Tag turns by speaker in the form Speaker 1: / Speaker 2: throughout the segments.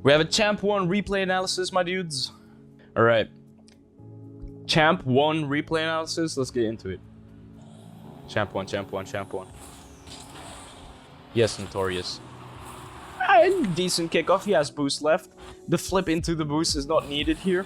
Speaker 1: We have a Champ 1 replay analysis, my dudes. Alright. Champ 1 replay analysis. Let's get into it. Champ 1, Champ 1, Champ 1. Yes, Notorious. Decent kickoff. He has boost left. The flip into the boost is not needed here.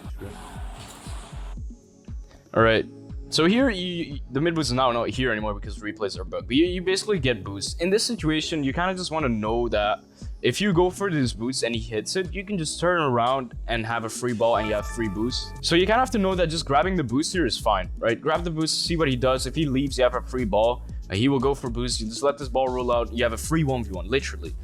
Speaker 1: Alright. So here, the mid boost is now not here anymore because replays are bugged. But you basically get boost. In this situation, you kind of just want to know that if you go for this boost and he hits it, you can just turn around and have a free ball and you have free boost. So you kind of have to know that just grabbing the boost here is fine, right? Grab the boost, see what he does. If he leaves, you have a free ball. He will go for boost. You just let this ball roll out. You have a free 1v1, literally.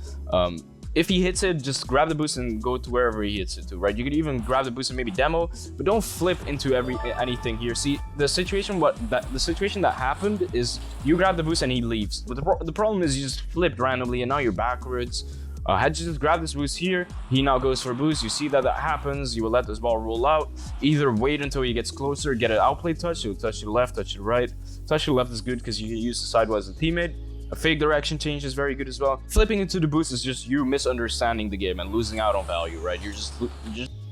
Speaker 1: If he hits it, just grab the boost and go to wherever he hits it to, right? You could even grab the boost and maybe demo, but don't flip into anything here. See, the situation that happened is you grab the boost and he leaves. But the problem is you just flipped randomly and now you're backwards. Had you just grabbed this boost here, he now goes for boost. You see that happens. You will let this ball roll out. Either wait until he gets closer, get an outplay touch. He'll touch to the left, touch to the right. Touch to the left is good because you can use the sidewise as a teammate. A fake direction change is very good as well. Flipping into the boost is just you misunderstanding the game and losing out on value, right? You're just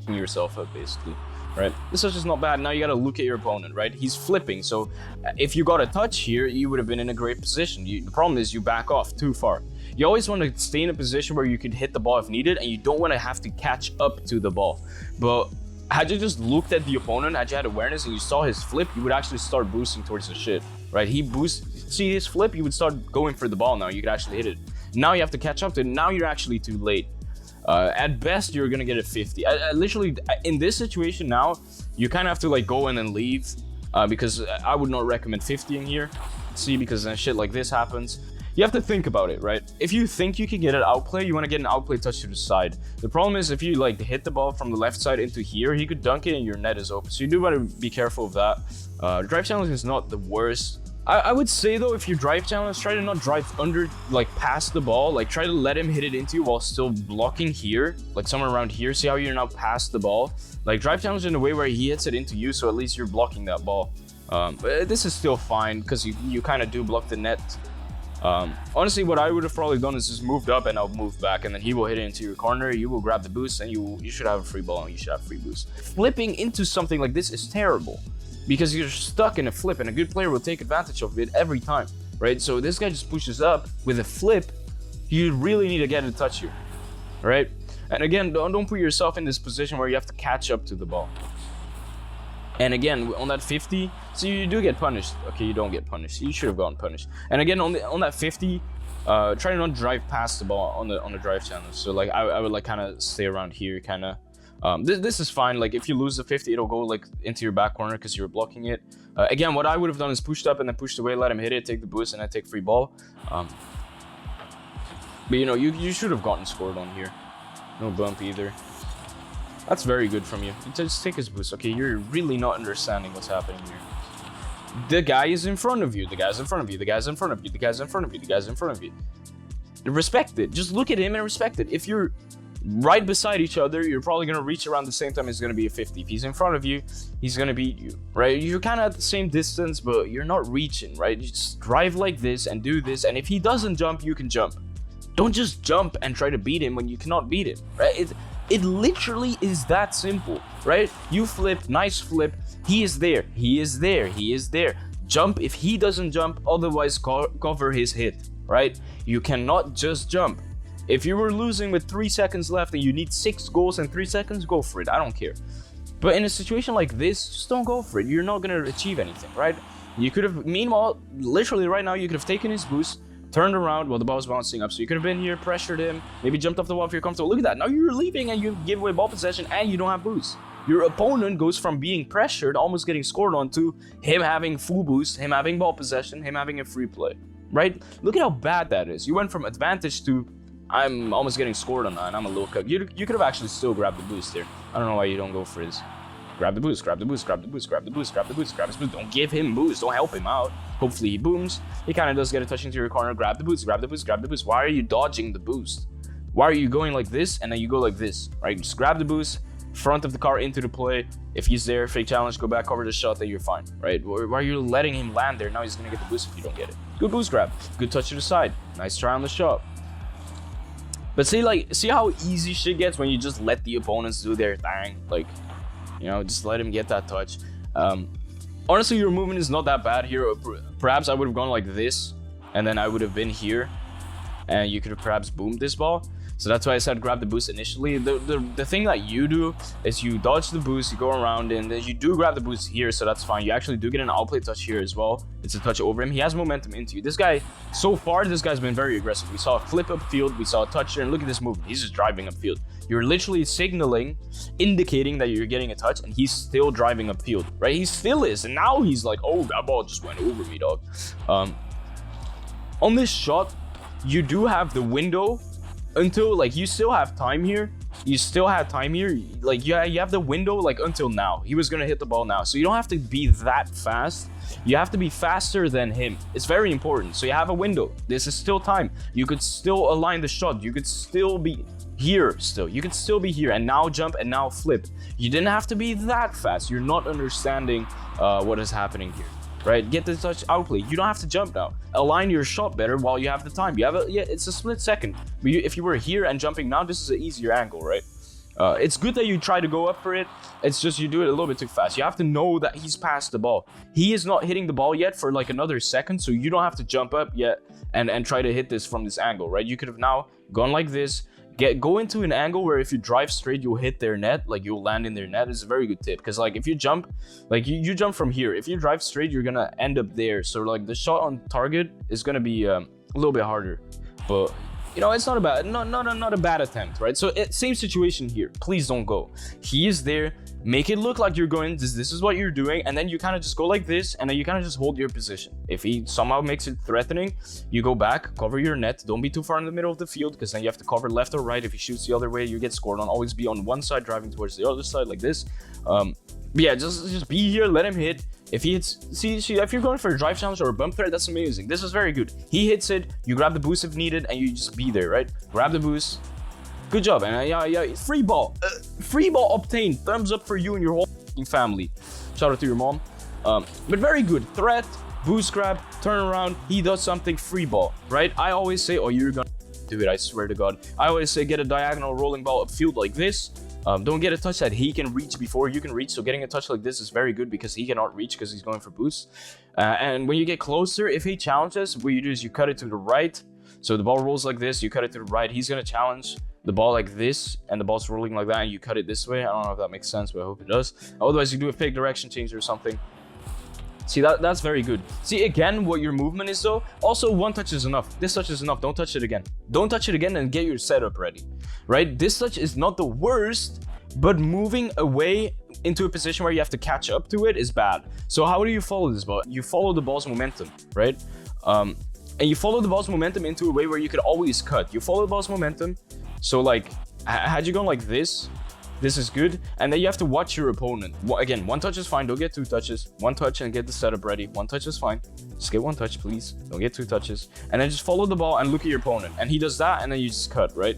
Speaker 1: yourself up, basically, right? This is just not bad. Now you gotta look at your opponent, right? He's flipping, so if you got a touch here, you would have been in a great position. The problem is you back off too far. You always want to stay in a position where you could hit the ball if needed, and you don't want to have to catch up to the ball. But had you just looked at the opponent, had you had awareness and you saw his flip, you would actually start boosting towards the shit, right? He boosts. See his flip, you would start going for the ball now. You could actually hit it. Now you have to catch up to it. Now you're actually too late. At best, you're gonna get a 50. Literally, in this situation now, you kind of have to like go in and leave because I would not recommend 50ing here. See, because then shit like this happens. You have to think about it, right? If you think you can get an outplay, you want to get an outplay touch to the side. The problem is if you like hit the ball from the left side into here, he could dunk it and your net is open. So you do want to be careful of that. Drive challenge is not the worst. I would say though, if you drive challenge, try to not drive under, like past the ball. Like try to let him hit it into you while still blocking here, like somewhere around here. See how you're now past the ball? Like drive challenge in a way where he hits it into you, so at least you're blocking that ball. But this is still fine because you kind of do block the net. Honestly, what I would have probably done is just moved up and I'll move back, and then he will hit it into your corner. You will grab the boost and you should have a free ball and you should have free boost. Flipping into something like this is terrible because you're stuck in a flip, and a good player will take advantage of it every time, right? So this guy just pushes up with a flip. You really need to get a touch here, right? And again, don't put yourself in this position where you have to catch up to the ball. And again, on that 50, so you do get punished. Okay, you don't get punished. You should have gotten punished. And again, on that 50, try to not drive past the ball on the drive channel. So like I would like kind of stay around here, kind of. This is fine. Like if you lose the 50, it'll go like into your back corner because you're blocking it. Again, what I would have done is pushed up and then pushed away, let him hit it, take the boost, and then take free ball. But you know, you should have gotten scored on here. No bump either. That's very good from you. Just take his boost. Okay, you're really not understanding what's happening here. The guy is in front of you. The guy's in front of you. The guy's in front of you. The guy's in front of you. The guy's in front of you. Respect it. Just look at him and respect it. If you're right beside each other, you're probably going to reach around the same time. It's going to be a 50. If he's in front of you, he's going to beat you, right? You're kind of at the same distance, but you're not reaching, right? You just drive like this and do this. And if he doesn't jump, you can jump. Don't just jump and try to beat him when you cannot beat him, right? It literally is that simple, right? You flip, nice flip. He is there. He is there. He is there. Jump if he doesn't jump, otherwise cover his hit, right? You cannot just jump. If you were losing with 3 seconds left and you need 6 goals in 3 seconds, go for it. I don't care. But in a situation like this, just don't go for it. You're not going to achieve anything, right? You could have, meanwhile, literally right now, you could have taken his boost, turned around while the ball was bouncing up. So you could have been here, pressured him, maybe jumped off the wall if you're comfortable. Look at that. Now you're leaving and you give away ball possession and you don't have boost. Your opponent goes from being pressured, almost getting scored on, to him having full boost, him having ball possession, him having a free play, right? Look at how bad that is. You went from advantage to I'm almost getting scored on and I'm a little cook. You could have actually still grabbed the boost there. I don't know why you don't go for this. Grab the boost, grab the boost, grab the boost, grab the boost, grab the boost, grab his boost. Don't give him boost. Don't help him out. Hopefully he booms. He kind of does get a touch into your corner. Grab the boost, grab the boost, grab the boost. Why are you dodging the boost? Why are you going like this and then you go like this, right? Just grab the boost, front of the car into the play. If he's there, fake challenge, go back, cover the shot, then you're fine, right? Why are you letting him land there? Now he's going to get the boost if you don't get it. Good boost grab. Good touch to the side. Nice try on the shot. But see how easy shit gets when you just let the opponents do their thing. Like, you know, just let him get that touch. Honestly, your movement is not that bad here. Perhaps I would have gone like this, and then I would have been here, and you could have perhaps boomed this ball. So that's why I said grab the boost initially. The thing that you do is you dodge the boost, you go around, and then you do grab the boost here, so that's fine. You actually do get an outplay touch here as well. It's a touch over him. He has momentum into you. This guy, so far, this guy's been very aggressive. We saw a flip upfield, we saw a touch here, and look at this movement. He's just driving upfield. You're literally signaling, indicating that you're getting a touch, and he's still driving upfield, right? He still is, and now he's like, oh, that ball just went over me, dog. On this shot, you do have the window until, like, you still have time here. You still have time here. Like, you have the window, like, until now. He was gonna hit the ball now. So you don't have to be that fast. You have to be faster than him. It's very important. So you have a window. This is still time. You could still align the shot. You could still be here still. You could still be here and now jump and now flip. You didn't have to be that fast. You're not understanding what is happening here. Right, get the touch outplay. You don't have to jump now. Align your shot better while you have the time. You have it's a split second. But if you were here and jumping now, this is an easier angle, right? It's good that you try to go up for it. It's just you do it a little bit too fast. You have to know that he's past the ball. He is not hitting the ball yet for like another second, so you don't have to jump up yet and try to hit this from this angle, right? You could have now gone like this. Go into an angle where if you drive straight, you'll hit their net, like you'll land in their net. It's a very good tip, because like if you jump, like you jump from here, if you drive straight, you're gonna end up there. So like the shot on target is gonna be a little bit harder, but you know, it's not a bad attempt, right? So same situation here. Please don't go. He is there. Make it look like you're going. This is what you're doing, and then you kind of just go like this, and then you kind of just hold your position. If he somehow makes it threatening, you go back, cover your net. Don't be too far in the middle of the field, because then you have to cover left or right. If he shoots the other way, you get scored on. Always be on one side, driving towards the other side like this. But yeah, just be here. Let him hit. If he hits, see, if you're going for a drive challenge or a bump threat, that's amazing. This is very good. He hits it, you grab the boost if needed, and you just be there, right? Grab the boost. Good job, and yeah, free ball obtained. Thumbs up for you and your whole family. Shout out to your mom. But very good. Threat, boost grab, turn around. He does something, free ball, right? I always say, oh, you're gonna do it. I swear to God. I always say, get a diagonal rolling ball upfield like this. Don't get a touch that he can reach before you can reach. So getting a touch like this is very good, because he cannot reach because he's going for boost. And when you get closer, if he challenges, what you do is you cut it to the right. So the ball rolls like this, you cut it to the right. He's gonna challenge the ball like this, and the ball's rolling like that, and you cut it this way. I don't know if that makes sense, but I hope it does. Otherwise, you do a fake direction change or something. See, that's very good. See, again, what your movement is, though. Also, one touch is enough. This touch is enough. Don't touch it again. Don't touch it again, and get your setup ready, right? This touch is not the worst, but moving away into a position where you have to catch up to it is bad. So how do you follow this ball? You follow the ball's momentum, right? And you follow the ball's momentum into a way where you could always cut. You follow the ball's momentum. So like, had you gone like this, this is good. And then you have to watch your opponent. Again, one touch is fine. Don't get two touches. One touch and get the setup ready. One touch is fine. Just get one touch, please. Don't get two touches. And then just follow the ball and look at your opponent. And he does that, and then you just cut, right?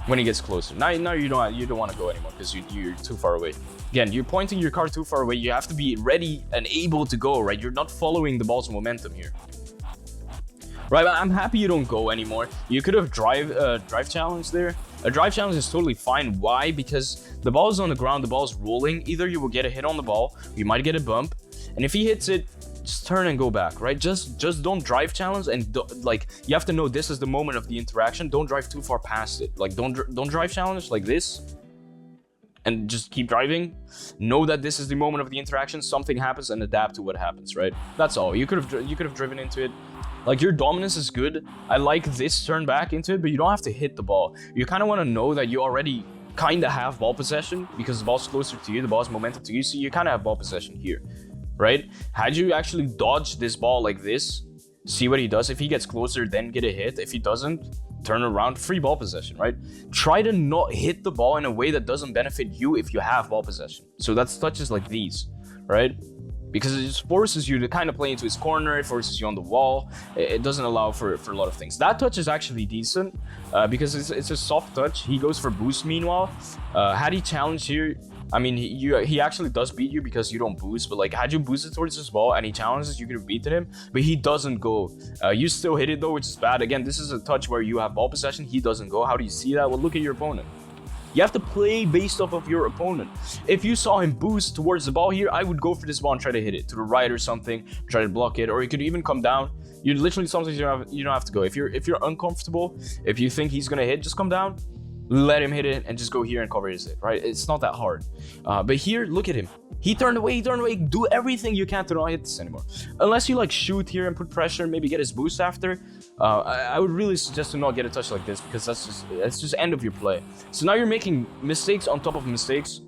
Speaker 1: When he gets closer. Now you don't want to go anymore, because you're too far away. Again, you're pointing your car too far away. You have to be ready and able to go, right? You're not following the ball's momentum here. Right, I'm happy you don't go anymore. You could have drive challenge there. A drive challenge is totally fine. Why? Because the ball is on the ground, the ball is rolling. Either you will get a hit on the ball, you might get a bump, and if he hits it, just turn and go back, right? Just don't drive challenge, and like, you have to know this is the moment of the interaction. Don't drive too far past it. Like, don't drive challenge like this and just keep driving. Know that this is the moment of the interaction. Something happens, and adapt to what happens, right? That's all. You could have driven into it. Like, your dominance is good. I like this turn back into it, but you don't have to hit the ball. You kind of want to know that you already kind of have ball possession, because the ball's closer to you, the ball's momentum to you, so you kind of have ball possession here, right? Had you actually dodged this ball like this, see what he does. If he gets closer, then get a hit. If he doesn't, turn around, free ball possession, right? Try to not hit the ball in a way that doesn't benefit you if you have ball possession. So that's touches like these, right? Because it just forces you to kind of play into his corner, it forces you on the wall. It doesn't allow for a lot of things. That touch is actually decent, because it's a soft touch. He goes for boost meanwhile. Had he challenged here, I mean, he actually does beat you because you don't boost, but like had you boosted towards this ball and he challenges, you could have beaten him, but he doesn't go. You still hit it though, which is bad. Again, this is a touch where you have ball possession, he doesn't go. How do you see that? Well, look at your opponent. You have to play based off of your opponent. If you saw him boost towards the ball here, I would go for this ball and try to hit it to the right or something, try to block it, or you could even come down. You literally sometimes you don't have to go. If you're uncomfortable, if you think he's gonna hit, just come down, let him hit it, and just go here and cover his hit, right? It's not that hard. But here, look at him. He turned away, do everything you can to not hit this anymore. Unless you like shoot here and put pressure and maybe get his boost after, I would really suggest to not get a touch like this, because that's just end of your play. So now you're making mistakes on top of mistakes.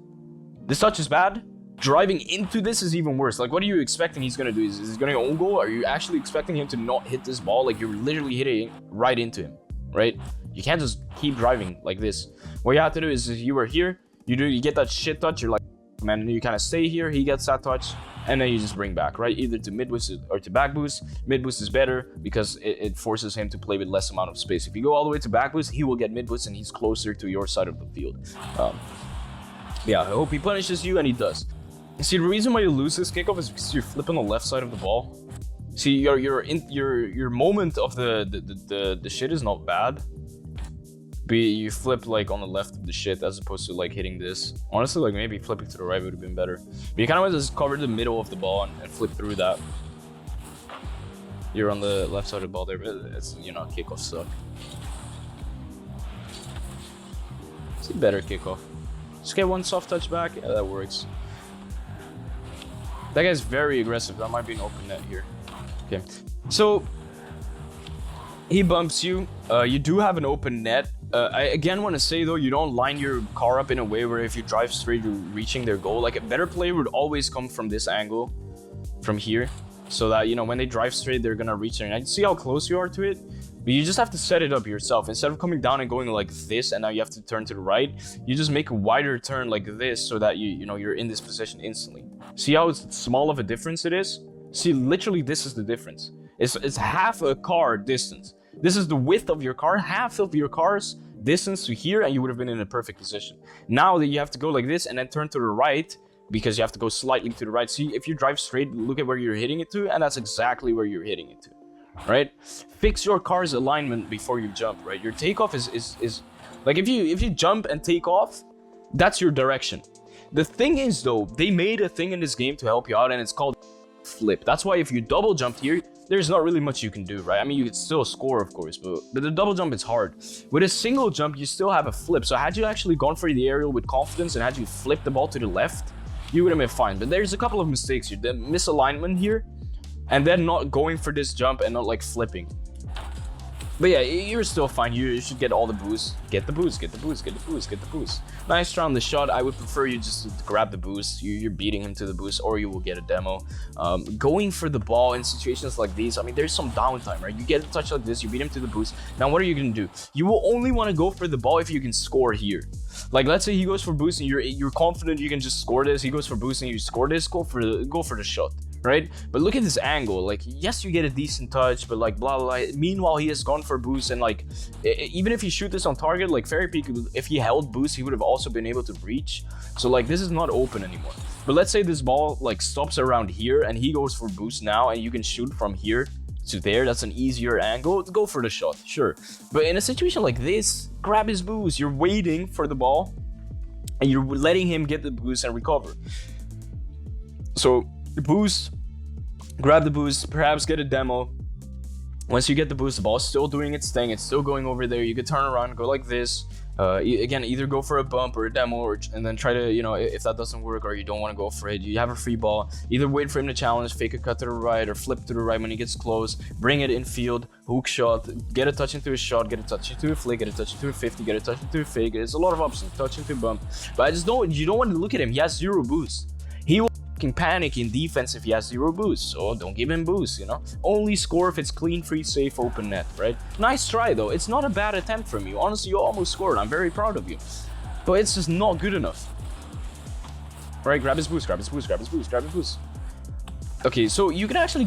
Speaker 1: This touch is bad. Driving into this is even worse. Like, what are you expecting he's gonna do? Is he gonna own goal? Are you actually expecting him to not hit this ball? Like, you're literally hitting right into him, right? You can't just keep driving like this. What you have to do is, if you were here, you get that shit touch, you're like, man, and you kind of stay here, he gets that touch, and then you just bring back, right? Either to mid boost or to back boost. Mid boost is better because it forces him to play with less amount of space. If you go all the way to back boost, he will get mid boost and he's closer to your side of the field. Yeah, I hope he punishes you, and he does. See, the reason why you lose this kickoff is because you're flipping the left side of the ball. See, your moment of the shit is not bad, but you flip like on the left of the shit as opposed to like hitting this. Honestly, like maybe flipping to the right would have been better. But you kind of want to just cover the middle of the ball and flip through that. You're on the left side of the ball there, but it's, you know, kickoffs suck. It's a better kickoff. Just get one soft touch back. Yeah, that works. That guy's very aggressive. That might be an open net here. Okay, so he bumps you. You do have an open net. I again want to say though, you don't line your car up in a way where if you drive straight, you're reaching their goal. Like, a better play would always come from this angle, from here, so that, you know, when they drive straight, they're gonna reach their net. See how close you are to it? But you just have to set it up yourself. Instead of coming down and going like this, and now you have to turn to the right, you just make a wider turn like this, so that you know, you're in this position instantly. See how small of a difference it is? See, literally, this is the difference. It's half a car distance. This is the width of your car, half of your car's distance to here, and you would have been in a perfect position. Now that you have to go like this and then turn to the right, because you have to go slightly to the right. See, if you drive straight, look at where you're hitting it to, and that's exactly where you're hitting it to, right? Fix your car's alignment before you jump, right? Your takeoff is like, if you jump and take off, that's your direction. The thing is though, they made a thing in this game to help you out, and it's called flip. That's why if you double jumped here, there's not really much you can do, right? I mean, you could still score, of course, but the double jump is hard. With a single jump, you still have a flip. So had you actually gone for the aerial with confidence and had you flipped the ball to the left, you would have been fine. But there's a couple of mistakes here. The misalignment here, and then not going for this jump and not like flipping. But yeah, you're still fine. You should get all the boost. Get the boost, get the boost, get the boost, get the boost. Nice try on the shot. I would prefer you just to grab the boost. You're beating him to the boost, or you will get a demo. Going for the ball in situations like these, I mean, there's some downtime, right? You get a touch like this, you beat him to the boost. Now, what are you going to do? You will only want to go for the ball if you can score here. Like, let's say he goes for boost and you're confident you can just score this. He goes for boost and you score this. Go for the shot. Right? But look at this angle. Like, yes, you get a decent touch, but like blah blah blah. Meanwhile, he has gone for boost, and like, even if you shoot this on target, like Fairy Peak, if he held boost, he would have also been able to reach. So like, this is not open anymore. But let's say this ball like stops around here and he goes for boost now, and you can shoot from here to there. That's an easier angle. Go for the shot, sure. But in a situation like this, grab his boost. You're waiting for the ball and you're letting him get the boost and recover. So boost, grab the boost, perhaps get a demo. Once you get the boost, the ball's still doing its thing, it's still going over there. You could turn around, go like this. Again, either go for a bump or a demo, and then try to, you know, if that doesn't work or you don't want to go for it, you have a free ball. Either wait for him to challenge, fake a cut to the right, or flip to the right when he gets close. Bring it infield, hook shot, get a touch into a shot, get a touch into a flick, get a touch into a 50, get a touch into a fake. There's a lot of options, touch into a bump. But I just don't, you don't want to look at him. He has 0 boost. He will panic in defense if he has 0 boost, so don't give him boost, you know. Only score if it's clean, free, safe, open net, right? Nice try though. It's not a bad attempt from you. Honestly, you almost scored. I'm very proud of you, but it's just not good enough. Right? Grab his boost, grab his boost, grab his boost, grab his boost. Okay, so you can actually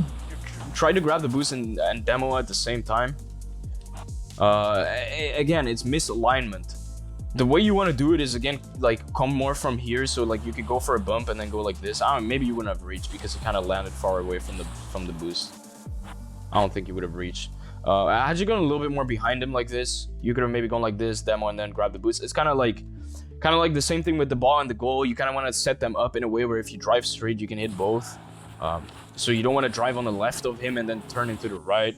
Speaker 1: try to grab the boost and demo at the same time. Again, it's misalignment. The way you want to do it is, again, like come more from here, so like you could go for a bump and then go like this. I don't know, maybe you wouldn't have reached because it kind of landed far away from the boost. I don't think you would have reached. Had you gone a little bit more behind him like this, you could have maybe gone like this, demo, and then grab the boost. It's kind of like the same thing with the ball and the goal. You kind of want to set them up in a way where if you drive straight, you can hit both. So you don't want to drive on the left of him and then turn into the right.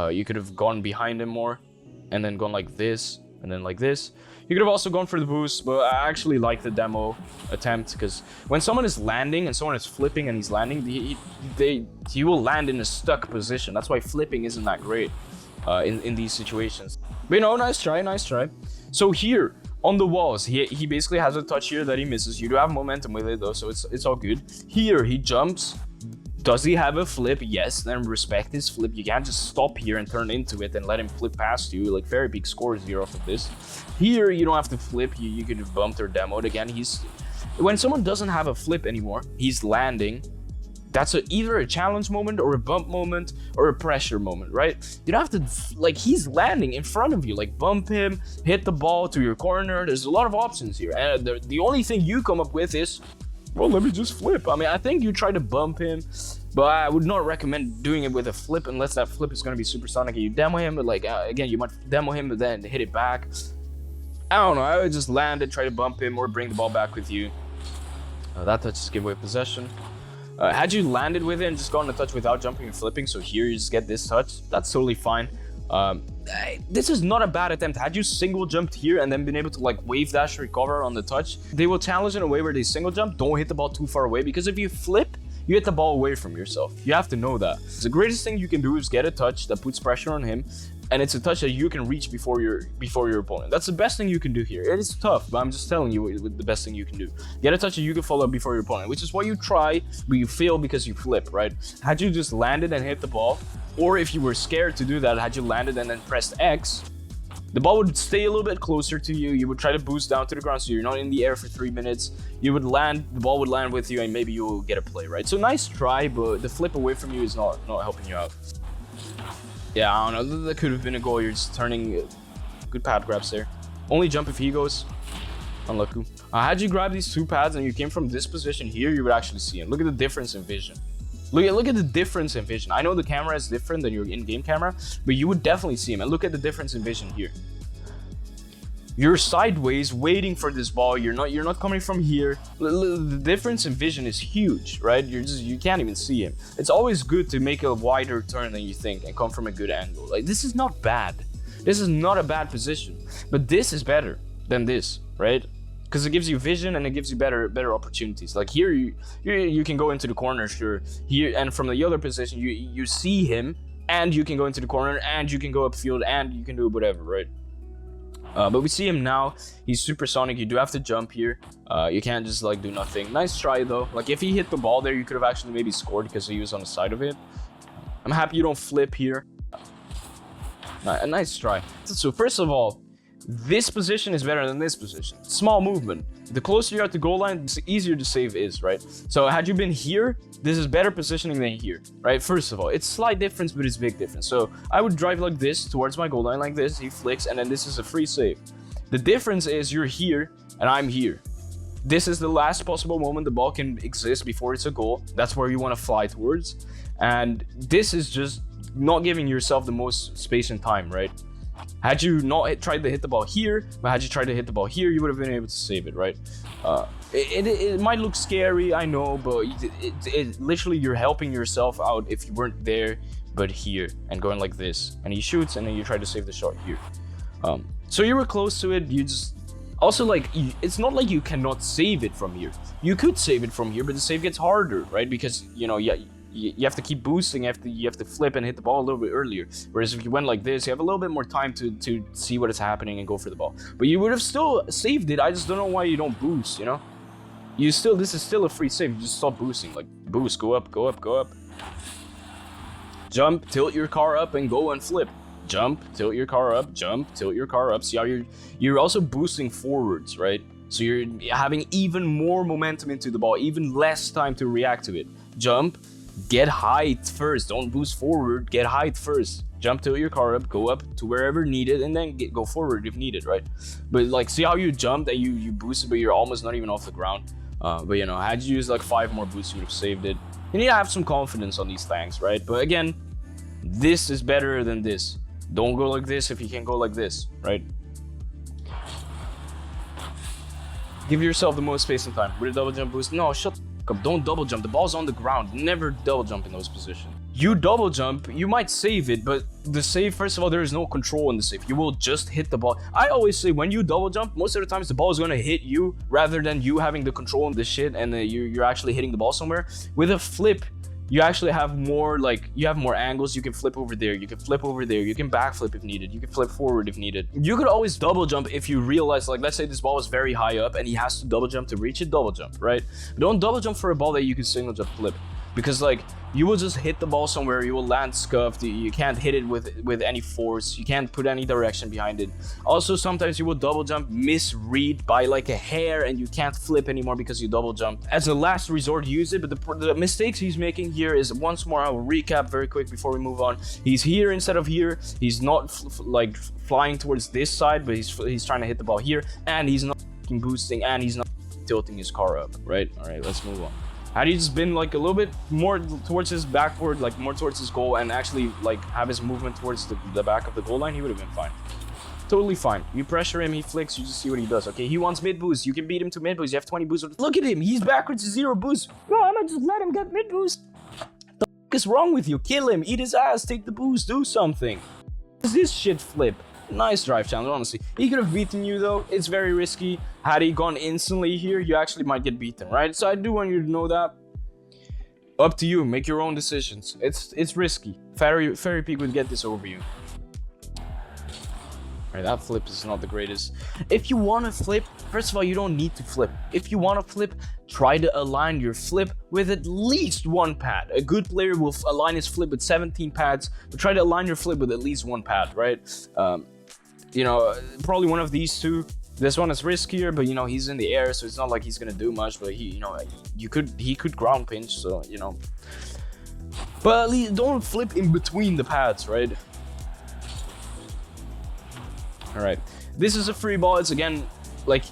Speaker 1: You could have gone behind him more and then gone like this and then like this. You could have also gone for the boost, but I actually like the demo attempt because when someone is landing and someone is flipping and he's landing, he will land in a stuck position. That's why flipping isn't that great in these situations. But you know, nice try, nice try. So here on the walls, he basically has a touch here that he misses. You do have momentum with it though, so it's all good. Here he jumps. Does he have a flip? Yes, then respect his flip. You can't just stop here and turn into it and let him flip past you. Like, very big scores here off of this. Here, you don't have to flip. You could have bumped or demoed. Again, when someone doesn't have a flip anymore, he's landing. That's either a challenge moment or a bump moment or a pressure moment, right? You don't have to, like, he's landing in front of you. Like, bump him, hit the ball to your corner. There's a lot of options here. And the only thing you come up with is, well, let me just flip. I mean, I think you try to bump him, but I would not recommend doing it with a flip unless that flip is going to be supersonic. You demo him, but like, again, you might demo him, but then hit it back. I don't know. I would just land and try to bump him or bring the ball back with you. That touch is giveaway possession. Had you landed with it and just gotten a touch without jumping and flipping, so here you just get this touch, that's totally fine. This is not a bad attempt. Had you single jumped here and then been able to like wave dash recover on the touch, they will challenge in a way where they single jump. Don't hit the ball too far away, because if you flip, you hit the ball away from yourself. You have to know that. The greatest thing you can do is get a touch that puts pressure on him, and it's a touch that you can reach before your opponent. That's the best thing you can do here. It is tough, but I'm just telling you the best thing you can do. Get a touch that you can follow before your opponent, which is what you try, but you fail because you flip, right? Had you just landed and hit the ball, or if you were scared to do that, had you landed and then pressed X, the ball would stay a little bit closer to you. You would try to boost down to the ground so you're not in the air for 3 minutes. You would land, the ball would land with you, and maybe you will get a play, right? So nice try, but the flip away from you is not helping you out. Yeah, I don't know. That could have been a goal. You're just turning. Good pad grabs there. Only jump if he goes. Unlucky. Had you grabbed these two pads and you came from this position here, you would actually see him. Look at the difference in vision. Look at the difference in vision. I know the camera is different than your in-game camera, but you would definitely see him. And look at the difference in vision here. You're sideways waiting for this ball. You're not coming from here. The difference in vision is huge, right? You can't even see him. It's always good to make a wider turn than you think and come from a good angle. Like, this is not bad. This is not a bad position, but this is better than this, right? Because it gives you vision and it gives you better opportunities. Like here, you can go into the corner, sure. Here, and from the other position, you see him, and you can go into the corner, and you can go upfield, and you can do whatever, right? But we see him now. He's supersonic. You do have to jump here. You can't just like do nothing. Nice try though. Like if he hit the ball there, you could have actually maybe scored because he was on the side of it. I'm happy you don't flip here. A nice try. So first of all, this position is better than this position. Small movement. The closer you are to goal line, the easier the save is, right? So had you been here, this is better positioning than here, right? First of all, it's slight difference, but it's big difference. So I would drive like this towards my goal line like this. He flicks, and then this is a free save. The difference is you're here and I'm here. This is the last possible moment the ball can exist before it's a goal. That's where you want to fly towards. And this is just not giving yourself the most space and time, right? Had you not tried to hit the ball here, but had you tried to hit the ball here, you would have been able to save it, right? It might look scary, I know, but it literally you're helping yourself out if you weren't there, but here, and going like this. And he shoots, and then you try to save the shot here. So you were close to it. You just also like it's not like you cannot save it from here. You could save it from here, but the save gets harder, right? Because you have to keep boosting. You have to flip and hit the ball a little bit earlier. Whereas if you went like this, you have a little bit more time to see what is happening and go for the ball. But you would have still saved it. I just don't know why you don't boost, you know? This is still a free save. You just stop boosting. Like, boost, go up, go up, go up. Jump, tilt your car up, and go and flip. Jump, tilt your car up, jump, tilt your car up. See how you're also boosting forwards, right? So you're having even more momentum into the ball, even less time to react to it. Jump, get height first. Don't boost forward, get height first. Jump till your car up, go up to wherever needed, and then go forward if needed, right? But like, see how you jumped and you boosted, but you're almost not even off the ground. But you know, had you used like 5 more boosts, you would have saved it. You need to have some confidence on these tanks, right? But again, this is better than this. Don't go like this if you can't go like this, right? Give yourself the most space and time. With a double jump boost, no, shut the fuck up. Don't double jump. The ball's on the ground. Never double jump in those positions. You double jump, you might save it, but the save, first of all, there is no control in the save. You will just hit the ball. I always say when you double jump, most of the times the ball is going to hit you rather than you having the control in the shit and you're actually hitting the ball somewhere. With a flip, you actually have more, like, you have more angles. You can flip over there, you can flip over there, you can backflip if needed, you can flip forward if needed. You could always double jump if you realize, like, let's say this ball is very high up and he has to double jump to reach it, double jump, right? But don't double jump for a ball that you can single jump flip, because like, you will just hit the ball somewhere, you will land scuffed, you can't hit it with any force, you can't put any direction behind it. Also, sometimes you will double jump, misread by like a hair, and you can't flip anymore because you double jumped. As a last resort, use it, but the mistakes he's making here is, once more, I will recap very quick before we move on. He's here instead of here, he's not like flying towards this side, but he's trying to hit the ball here, and he's not boosting, and he's not tilting his car up, right? All right, let's move on. Had he just been like a little bit more towards his backward, like more towards his goal, and actually like have his movement towards the back of the goal line, he would have been fine. Totally fine. You pressure him, he flicks, you just see what he does. Okay, he wants mid boost. You can beat him to mid boost. You have 20 boost. Look at him, he's backwards to 0 boost. No, I'm gonna just let him get mid boost. The fuck is wrong with you? Kill him, eat his ass, take the boost, do something. What is this shit flip? Nice drive challenge, honestly. He could have beaten you though. It's very risky. Had he gone instantly here, you actually might get beaten, right? So I do want you to know that. Up to you, make your own decisions. It's risky. Fairy Peak would get this over you. Alright, that flip is not the greatest. If you want to flip, first of all, you don't need to flip. If you want to flip, try to align your flip with at least 1 pad. A good player will align his flip with 17 pads, but try to align your flip with at least 1 pad, right? You know, probably one of these two. This one is riskier, but you know, he's in the air, so it's not like he's gonna do much, but he, you know, he could ground pinch, so you know. But at least don't flip in between the pads, right? All right, this is a free ball. It's again, like,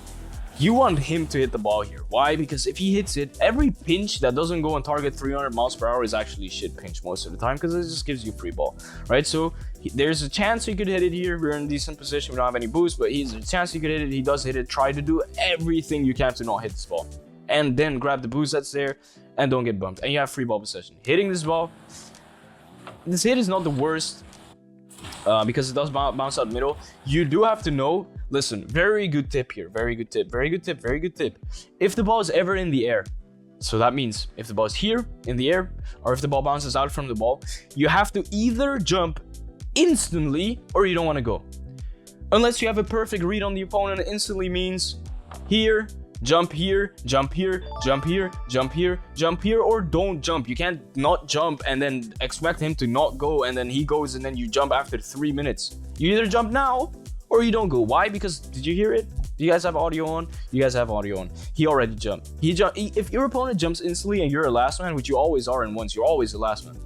Speaker 1: you want him to hit the ball here. Why? Because if he hits it, every pinch that doesn't go on target 300 miles per hour is actually shit pinch most of the time, because it just gives you free ball, right? So there's a chance he could hit it here. We're in a decent position. We don't have any boost, but he's a chance he could hit it. He does hit it. Try to do everything you can to not hit this ball, and then grab the boost that's there, and don't get bumped. And you have free ball possession. Hitting this ball, this hit is not the worst. Because it does bounce out middle. You do have to know, listen, very good tip here, very good tip, very good tip, very good tip. If the ball is ever in the air, so that means if the ball is here in the air, or if the ball bounces out from the ball, you have to either jump instantly or you don't want to go. Unless you have a perfect read on the opponent, instantly means here, jump here, jump here, jump here, jump here, jump here, or don't jump. You can't not jump and then expect him to not go, and then he goes and then you jump after 3 minutes. You either jump now or you don't go. Why? Because, did you hear it? Do you guys have audio on? You guys have audio on. He already jumped. If your opponent jumps instantly and you're a last man, which you always are in ones, you're always the last man.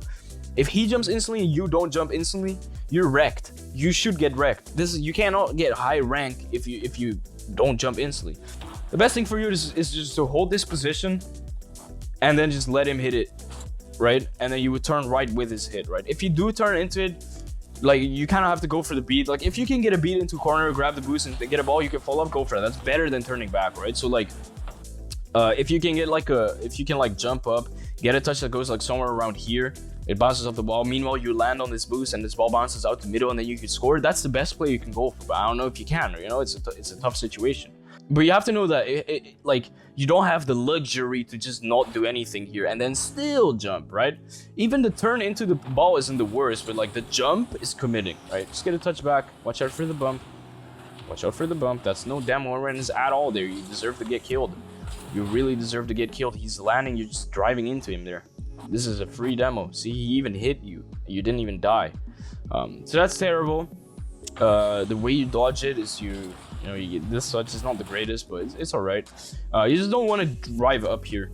Speaker 1: If he jumps instantly and you don't jump instantly, you're wrecked. You should get wrecked. You cannot get high rank if you don't jump instantly. The best thing for you is just to hold this position and then just let him hit it, right? And then you would turn right with his hit, right? If you do turn into it, like, you kind of have to go for the beat. Like, if you can get a beat into a corner, grab the boost and get a ball, you can follow up, go for it. That's better than turning back, right? So like, if you can jump up, get a touch that goes like somewhere around here, it bounces off the ball. Meanwhile, you land on this boost and this ball bounces out the middle, and then you can score. That's the best play you can go for. But I don't know if you can. You know, it's a tough situation. But you have to know that like, you don't have the luxury to just not do anything here and then still jump, right? Even the turn into the ball isn't the worst, but like, the jump is committing, right? Just get a touch back. Watch out for the bump. Watch out for the bump. That's no demo awareness at all there. You deserve to get killed. You really deserve to get killed. He's landing. You're just driving into him there. This is a free demo. See, he even hit you. You didn't even die. So that's terrible. The way you dodge it is you get this touch is not the greatest, but it's all right. You just don't want to drive up here.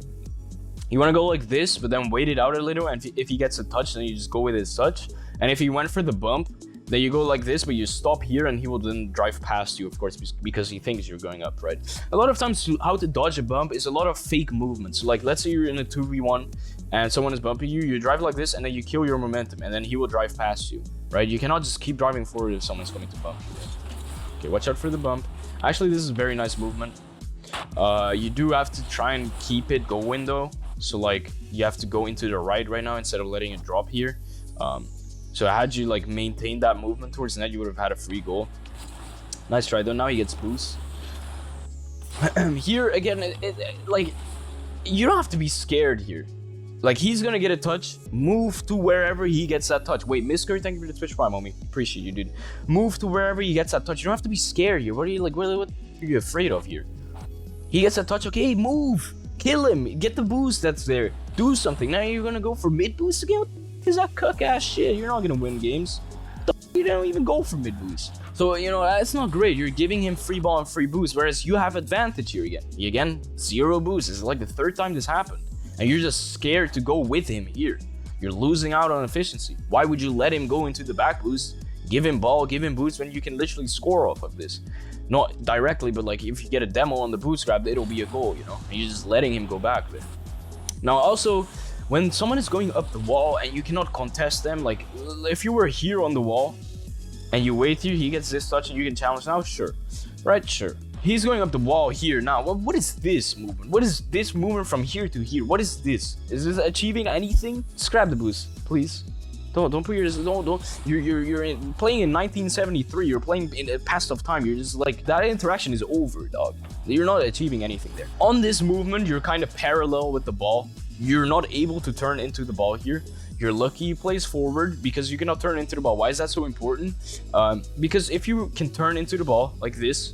Speaker 1: You want to go like this, but then wait it out a little, and if he gets a touch, then you just go with his touch. And if he went for the bump, then you go like this, but you stop here, and he will then drive past you, of course, because he thinks you're going up, right? A lot of times, how to dodge a bump is a lot of fake movements. So like, let's say you're in a 2v1, and someone is bumping you, you drive like this, and then you kill your momentum, and then he will drive past you, right? You cannot just keep driving forward if someone's coming to bump you. Right? Okay, watch out for the bump. Actually, this is very nice movement. You do have to try and keep it going though. So like, you have to go into the right now instead of letting it drop here. So had you like maintained that movement towards the net, you would have had a free goal. Nice try though. Now he gets boost. Here again, like, you don't have to be scared here. Like, he's gonna get a touch. Move to wherever he gets that touch. Wait, Misker, thank you for the Twitch Prime, homie. Appreciate you, dude. Move to wherever he gets that touch. You don't have to be scared here. What are you like? What are you afraid of here? He gets a touch. Okay, move. Kill him. Get the boost that's there. Do something. Now you're gonna go for mid boost again? What is that cuck ass shit? You're not gonna win games. You don't even go for mid boost. So, you know, that's not great. You're giving him free ball and free boost, whereas you have advantage here again. Again, 0 boost. This is like the 3rd time this happened. And you're just scared to go with him here. You're losing out on efficiency. Why would you let him go into the back boost, give him ball, give him boost when you can literally score off of this? Not directly, but like if you get a demo on the boost grab, it'll be a goal, you know? And you're just letting him go back there. Now also, when someone is going up the wall and you cannot contest them, like if you were here on the wall and you wait here, he gets this touch and you can challenge now, sure. Right, sure. He's going up the wall here now. What is this movement? What is this movement from here to here? What is this? Is this achieving anything? Just grab the boost, please. Don't put your you're playing in 1973. You're playing in a past of time. You're just like, that interaction is over, dog. You're not achieving anything there. On this movement, you're kind of parallel with the ball. You're not able to turn into the ball here. You're lucky he plays forward because you cannot turn into the ball. Why is that so important? Because if you can turn into the ball like this,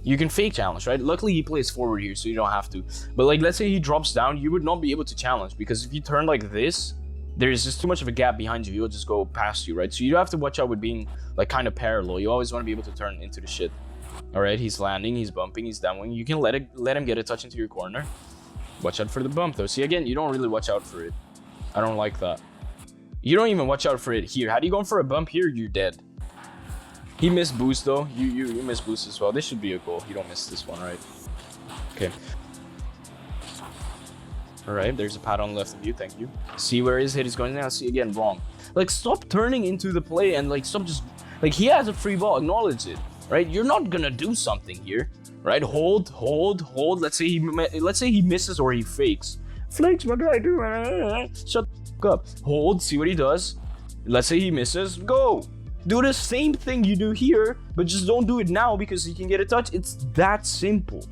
Speaker 1: you can fake challenge, right? Luckily, he plays forward here, so you don't have to. But like, let's say he drops down, you would not be able to challenge because if you turn like this, there's just too much of a gap behind you. He'll just go past you, right? So you have to watch out with being like kind of parallel. You always want to be able to turn into the shit. All right, he's landing, he's bumping, he's downwing. You can let him get a touch into your corner. Watch out for the bump though. See, again, you don't really watch out for it. I don't like that. You don't even watch out for it here. Had you gone for a bump here, you're dead. He missed boost though. You missed boost as well. This should be a goal. You don't miss this one, right? Okay. All right, there's a pad on the left of you. Thank you. See where his hit is going now. See, again, wrong. Like, stop turning into the play and like stop just like, he has a free ball. Acknowledge it, right? You're not gonna do something here, right? Hold. Let's say he misses or he fakes. Flakes, what do I do? Shut the fuck up. Hold. See what he does. Let's say he misses. Go. Do the same thing you do here, but just don't do it now because he can get a touch. It's that simple.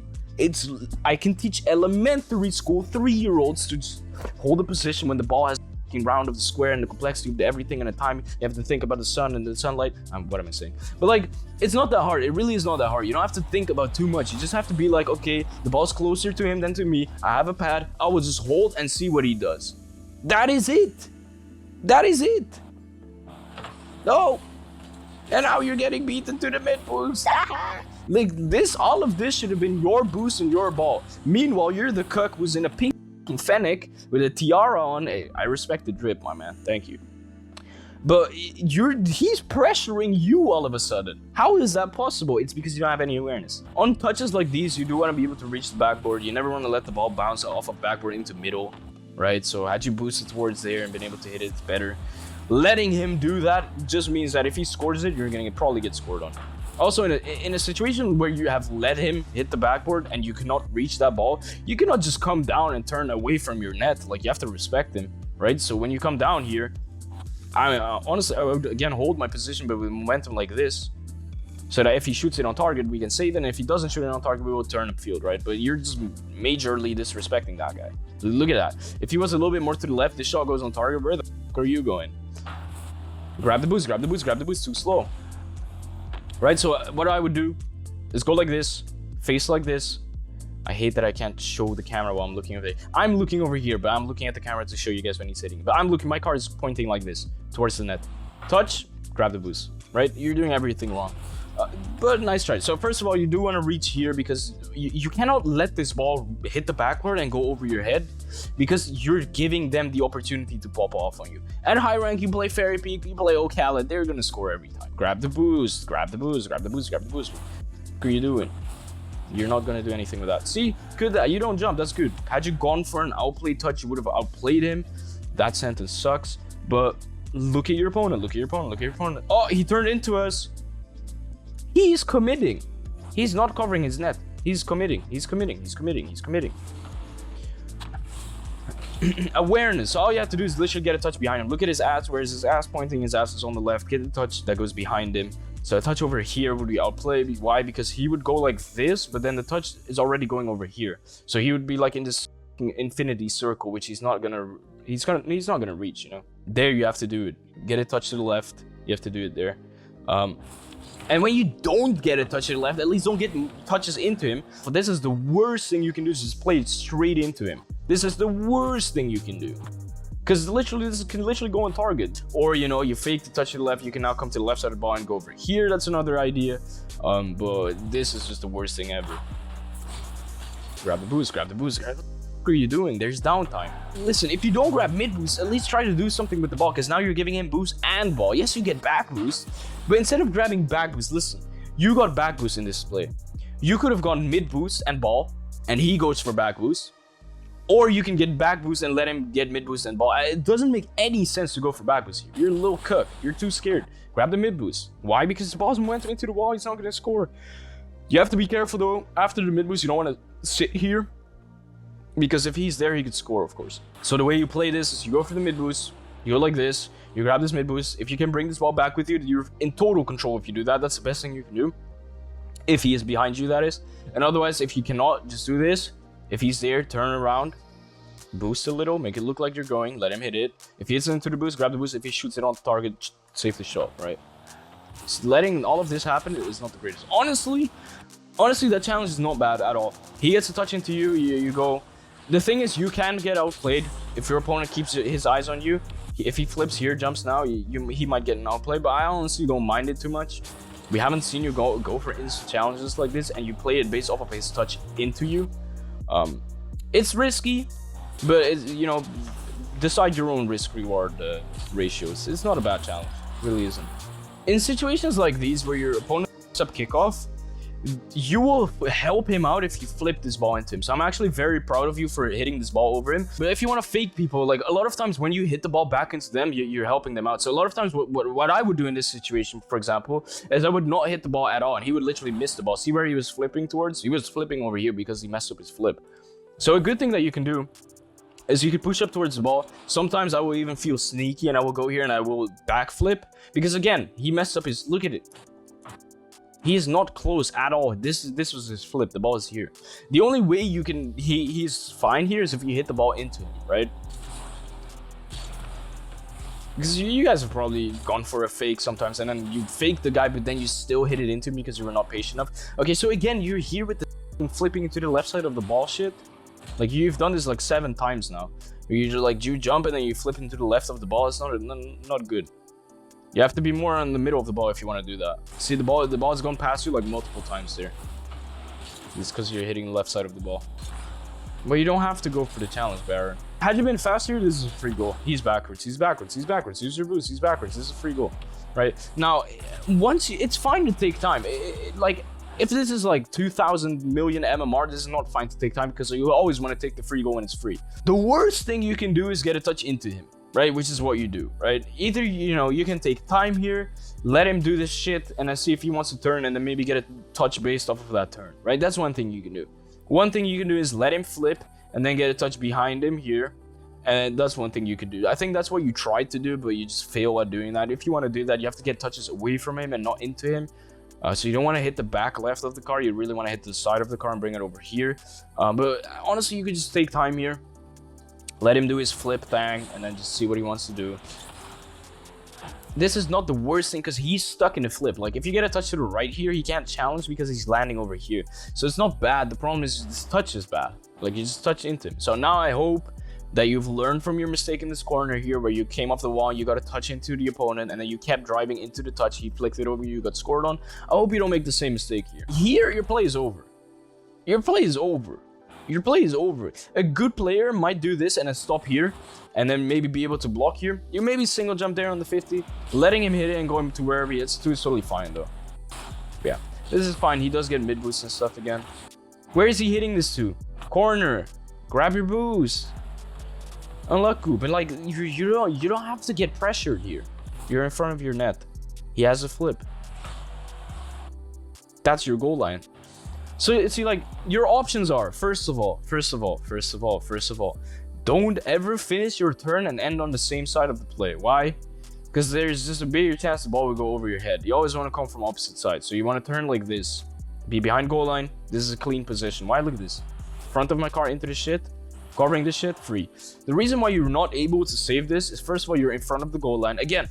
Speaker 1: I can teach elementary school 3-year-olds to just hold a position when the ball has a round of the square and the complexity of the everything and the time. You have to think about the sun and the sunlight. What am I saying? But like, it's not that hard. It really is not that hard. You don't have to think about too much. You just have to be like, okay, the ball's closer to him than to me. I have a pad. I will just hold and see what he does. That is it. That is it. No. And now you're getting beaten to the mid boost. Like this, all of this should have been your boost and your ball. Meanwhile, you're the cuck who's in a pink fennec with a tiara on. Hey, I respect the drip, my man. Thank you. But he's pressuring you all of a sudden. How is that possible? It's because you don't have any awareness. On touches like these, you do want to be able to reach the backboard. You never want to let the ball bounce off of backboard into middle, right? So had you boosted towards there and been able to hit it, it's better. Letting him do that just means that if he scores it, you're gonna probably get scored on. Also, in a situation where you have let him hit the backboard and you cannot reach that ball, you cannot just come down and turn away from your net. Like, you have to respect him, right? So when you come down here, honestly, I would again hold my position, but with momentum like this, so that if he shoots it on target, we can save it. And if he doesn't shoot it on target, we will turn upfield, right? But you're just majorly disrespecting that guy. Look at that. If he was a little bit more to the left, this shot goes on target. Where the f are you going? Grab the boost, grab the boost, grab the boost. Too slow. Right, so what I would do is go like this, face like this. I hate that I can't show the camera while I'm looking over there. I'm looking over here, but I'm looking at the camera to show you guys when he's hitting. But I'm looking, my car is pointing like this, towards the net. Touch, grab the boost, right? You're doing everything wrong. But nice try. So first of all, you do want to reach here because you cannot let this ball hit the backboard and go over your head, because you're giving them the opportunity to pop off on you. At high rank, you play Fairy Peak, you play Ocala, they're gonna score every time. Grab the boost, grab the boost, grab the boost, grab the boost. What are you doing? You're not gonna do anything with that. See, good that you don't jump, that's good. Had you gone for an outplay touch, you would have outplayed him. That sentence sucks, but look at your opponent, look at your opponent, look at your opponent. Oh, he turned into us. He's committing. He's not covering his net. He's committing. He's committing. He's committing. He's committing. Awareness. All you have to do is literally get a touch behind him. Look at his ass. Where's his ass pointing? His ass is on the left. Get the touch that goes behind him. So a touch over here would be outplay. Why? Because he would go like this, but then the touch is already going over here. So he would be like in this infinity circle, which he's not gonna reach. You know. There you have to do it. Get a touch to the left. You have to do it there. And when you don't get a touch to the left, at least don't get touches into him. But this is the worst thing you can do, is just play it straight into him. This is the worst thing you can do. Because literally, this can literally go on target. Or, you know, you fake the touch to the left, you can now come to the left side of the ball and go over here. That's another idea. But this is just the worst thing ever. Grab the boost, grab the boost, grab the... What are you doing? There's downtime. Listen, if you don't grab mid boost, at least try to do something with the ball, because now you're giving him boost and ball. Yes, you get back boost, but instead of grabbing back boost, listen, you got back boost in this play. You could have gone mid boost and ball, and he goes for back boost, or you can get back boost and let him get mid boost and ball. It doesn't make any sense to go for back boost here. You're a little cook. You're too scared. Grab the mid boost. Why? Because the ball's went into the wall. He's not going to score. You have to be careful though. After the mid boost, you don't want to sit here, because if he's there, he could score, of course. So the way you play this is you go for the mid boost, you go like this, you grab this mid boost. If you can bring this ball back with you, you're in total control if you do that. That's the best thing you can do. If he is behind you, that is. And otherwise, if you cannot, just do this. If he's there, turn around, boost a little, make it look like you're going, let him hit it. If he hits into the boost, grab the boost. If he shoots it on target, save the shot, right? So letting all of this happen is not the greatest. Honestly, that challenge is not bad at all. He gets a touch into you, you go. The thing is, you can get outplayed if your opponent keeps his eyes on you. If he flips here, jumps now, he might get an outplay, but I honestly don't mind it too much. We haven't seen you go for instant challenges like this, and you play it based off of his touch into you. It's risky, but it's, you know, decide your own risk-reward ratios. It's not a bad challenge, it really isn't. In situations like these where your opponent picks up kickoff, you will help him out if you flip this ball into him. So I'm actually very proud of you for hitting this ball over him. But if you want to fake people, like a lot of times when you hit the ball back into them, you're helping them out. So a lot of times what I would do in this situation, for example, is I would not hit the ball at all, and he would literally miss the ball. See where he was flipping towards? He was flipping over here because he messed up his flip. So a good thing that you can do is you can push up towards the ball. Sometimes I will even feel sneaky and I will go here and I will backflip, because again, he messed up his, look at it. He is not close at all. This was his flip. The ball is here. The only way you can he's fine here is if you hit the ball into him, right? Because you guys have probably gone for a fake sometimes, and then you fake the guy, but then you still hit it into him because you were not patient enough. Okay, so again, you're here with the flipping into the left side of the ball shit. Like, you've done this like 7 times now. You just like, you jump and then you flip into the left of the ball. It's not good. You have to be more in the middle of the ball if you want to do that. See, the ball's gone past you like multiple times there. It's because you're hitting the left side of the ball. But you don't have to go for the challenge, Baron. Had you been faster, this is a free goal. He's backwards, he's backwards, he's backwards. Use your boost, he's backwards. This is a free goal, right? Now, it's fine to take time. Like, if this is like 2,000 million MMR, this is not fine to take time, because you always want to take the free goal when it's free. The worst thing you can do is get a touch into him, right? Which is what you do, right? Either, you know, you can take time here, let him do this shit, and then see if he wants to turn, and then maybe get a touch based off of that turn, right? That's one thing you can do. One thing you can do is let him flip, and then get a touch behind him here. And that's one thing you could do. I think that's what you tried to do, but you just fail at doing that. If you want to do that, you have to get touches away from him and not into him. So you don't want to hit the back left of the car. You really want to hit the side of the car and bring it over here. But honestly, you could just take time here. Let him do his flip thing, and then just see what he wants to do. This is not the worst thing, because he's stuck in the flip. Like, if you get a touch to the right here, he can't challenge because he's landing over here. So it's not bad. The problem is this touch is bad. Like, you just touch into him. So now I hope that you've learned from your mistake in this corner here, where you came off the wall, you got a touch into the opponent, and then you kept driving into the touch, he flicked it over you, got scored on. I hope you don't make the same mistake here. Here, your play is over. Your play is over. Your play is over. A good player might do this and then stop here, and then maybe be able to block here. You maybe single jump there on the 50, letting him hit it and going to wherever he hits to is totally fine though. Yeah, this is fine. He does get mid boost and stuff again. Where is he hitting this to? Corner. Grab your boost. Unlucky, but like you don't have to get pressured here. You're in front of your net. He has a flip. That's your goal line. So see, like, your options are, first of all, don't ever finish your turn and end on the same side of the play. Why? Because there's just a bigger chance the ball will go over your head. You always want to come from opposite sides. So you want to turn like this. Be behind goal line. This is a clean position. Why? Look at this. Front of my car into the shit. Covering the shit, free. The reason why you're not able to save this is, first of all, you're in front of the goal line. Again,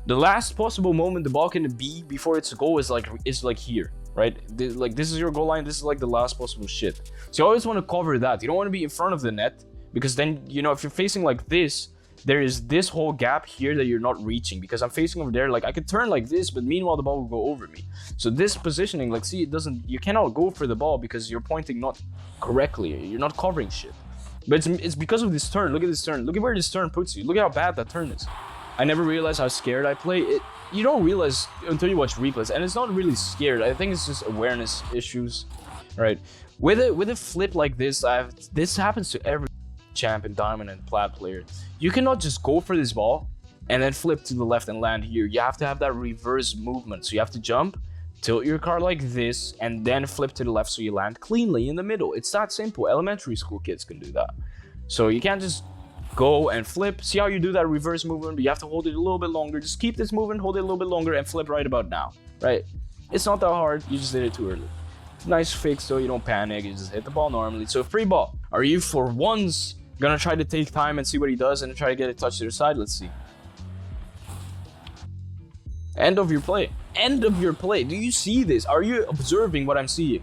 Speaker 1: the last possible moment the ball can be before it's a goal is like here. Right? Like, this is your goal line. This is like the last possible shit. So you always want to cover that. You don't want to be in front of the net, because then, you know, if you're facing like this, there is this whole gap here that you're not reaching. Because I'm facing over there, like, I could turn like this, but meanwhile the ball will go over me. So this positioning, like, see, you cannot go for the ball because you're pointing not correctly. You're not covering shit. But it's because of this turn. Look at this turn. Look at where this turn puts you. Look at how bad that turn is. I never realized how scared I play. You don't realize until you watch replays, and it's not really scared. I think it's just awareness issues, right? With a flip like this, this happens to every champ and diamond and plat player. You cannot just go for this ball and then flip to the left and land here. You have to have that reverse movement. So you have to jump, tilt your car like this, and then flip to the left so you land cleanly in the middle. It's that simple. Elementary school kids can do that. So you can't just go and flip. See how you do that reverse movement? But you have to hold it a little bit longer. Just keep this movement, hold it a little bit longer, and flip right about now, right? It's not that hard. You just did it too early. Nice fix though. You don't panic. You just hit the ball normally. So free ball. Are you for once gonna try to take time and see what he does and try to get a touch to the side? Let's see. End of your play. End of your play. Do you see this? Are you observing what I'm seeing?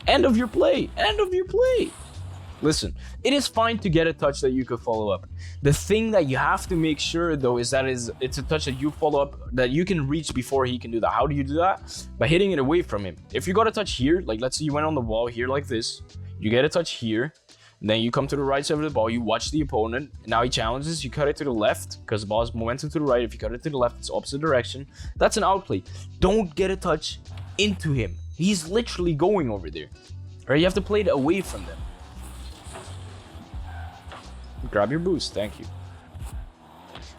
Speaker 1: End of your play. End of your play. Listen, it is fine to get a touch that you could follow up. The thing that you have to make sure though is that it's a touch that you follow up, that you can reach before he can do that. How do you do that? By hitting it away from him. If you got a touch here, like let's say you went on the wall here like this, you get a touch here, then you come to the right side of the ball, you watch the opponent, now he challenges, you cut it to the left, because the ball is momentum to the right. If you cut it to the left, it's opposite direction. That's an outplay. Don't get a touch into him. He's literally going over there. Right? You have to play it away from them. Grab your boost, thank you.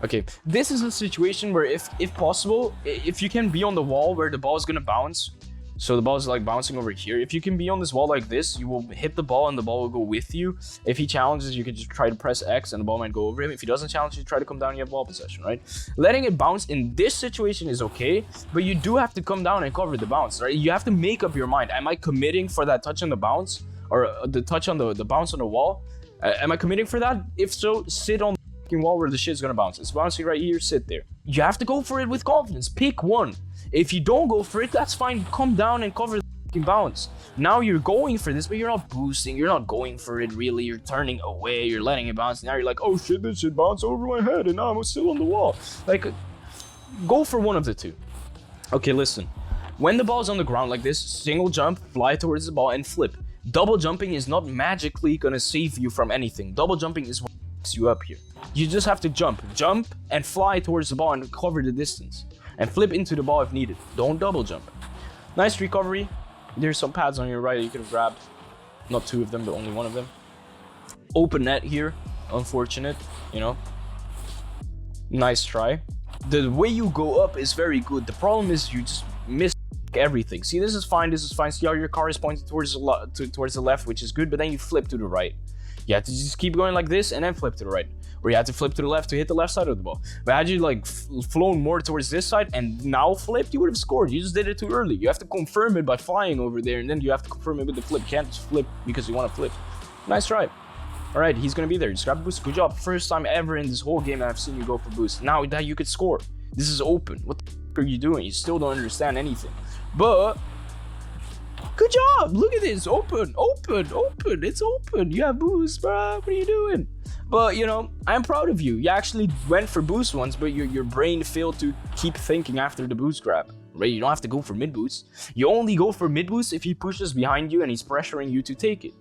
Speaker 1: Okay, this is a situation where if possible, if you can be on the wall where the ball is gonna bounce, so the ball is like bouncing over here. If you can be on this wall like this, you will hit the ball and the ball will go with you. If he challenges, you can just try to press X and the ball might go over him. If he doesn't challenge, you try to come down and you have ball possession, right? Letting it bounce in this situation is okay, but you do have to come down and cover the bounce, right? You have to make up your mind. Am I committing for that touch on the bounce, or the touch on the bounce on the wall? Am I committing for that? If so, sit on the fucking wall where the shit's gonna bounce. It's bouncing right here, sit there. You have to go for it with confidence. Pick one. If you don't go for it, that's fine. Come down and cover the fucking bounce. Now you're going for this, but you're not boosting. You're not going for it really. You're turning away. You're letting it bounce. Now you're like, oh shit, this shit bounced over my head and now I'm still on the wall. Like, go for one of the two. Okay, listen. When the ball's on the ground like this, single jump, fly towards the ball and flip. Double jumping is not magically gonna save you from anything. Double jumping is what keeps you up here. You just have to jump and fly towards the ball and cover the distance. And flip into the ball if needed. Don't double jump. Nice recovery. There's some pads on your right you could have grabbed. Not two of them, but only one of them. Open net here. Unfortunate, you know. Nice try. The way you go up is very good. The problem is you just miss everything. See, this is fine. This is fine. See how your car is pointed towards the left, which is good, but then you flip to the right. You have to just keep going like this and then flip to the right. Or you have to flip to the left to hit the left side of the ball. But had you like flown more towards this side and now flipped, you would have scored. You just did it too early. You have to confirm it by flying over there, and then you have to confirm it with the flip. You can't just flip because you want to flip. Nice try. All right, he's going to be there. Just grab a boost. Good job. First time ever in this whole game that I've seen you go for boost. Now that you could score. This is open. What the f are you doing? You still don't understand anything. But Good job. Look at this. Open. It's open. You have boost, bro. What are you doing? But, you know, I'm proud of you. You actually went for boost once, but your brain failed to keep thinking after the boost grab. Right? You don't have to go for mid boost. You only go for mid boost if he pushes behind you and he's pressuring you to take it.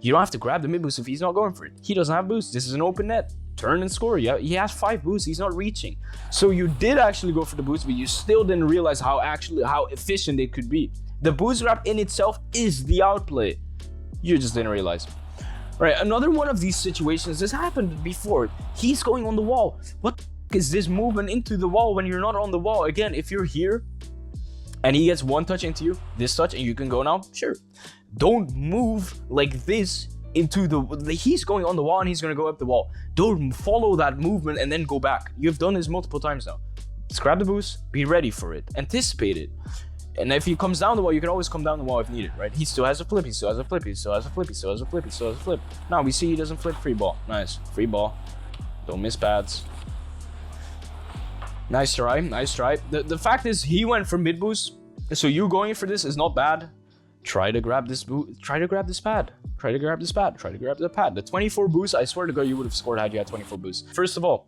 Speaker 1: You don't have to grab the mid boost if he's not going for it. He doesn't have boost. This is an open net. Turn and score. Yeah, he has 5 boosts. He's not reaching. So you did actually go for the boost, but you still didn't realize how efficient it could be. The boost grab in itself is the outplay. You just didn't realize. Right, another one of these situations, this happened before. He's going on the wall. What is this movement into the wall when you're not on the wall? Again, if you're here and he gets one touch into you, this touch, and you can go now, sure. Don't move like this into the he's going on the wall and he's going to go up the wall. Don't follow that movement and then go back. You've done this multiple times now. Just grab the boost, be ready for it, anticipate it. And if he comes down the wall, you can always come down the wall if needed, right? He still has a flip, he still has a flip, he still has a flip, he still has a flip, he still has a flip. Now we see he doesn't flip. Free ball. Nice. Free ball. Don't miss pads. Nice try, nice try. The fact is he went for mid boost, so you going for this is not bad. Try to grab this boost. Try to grab this pad. Try to grab this pad. Try to grab the pad. The 24 boost, I swear to God, you would have scored had you had 24 boosts. First of all,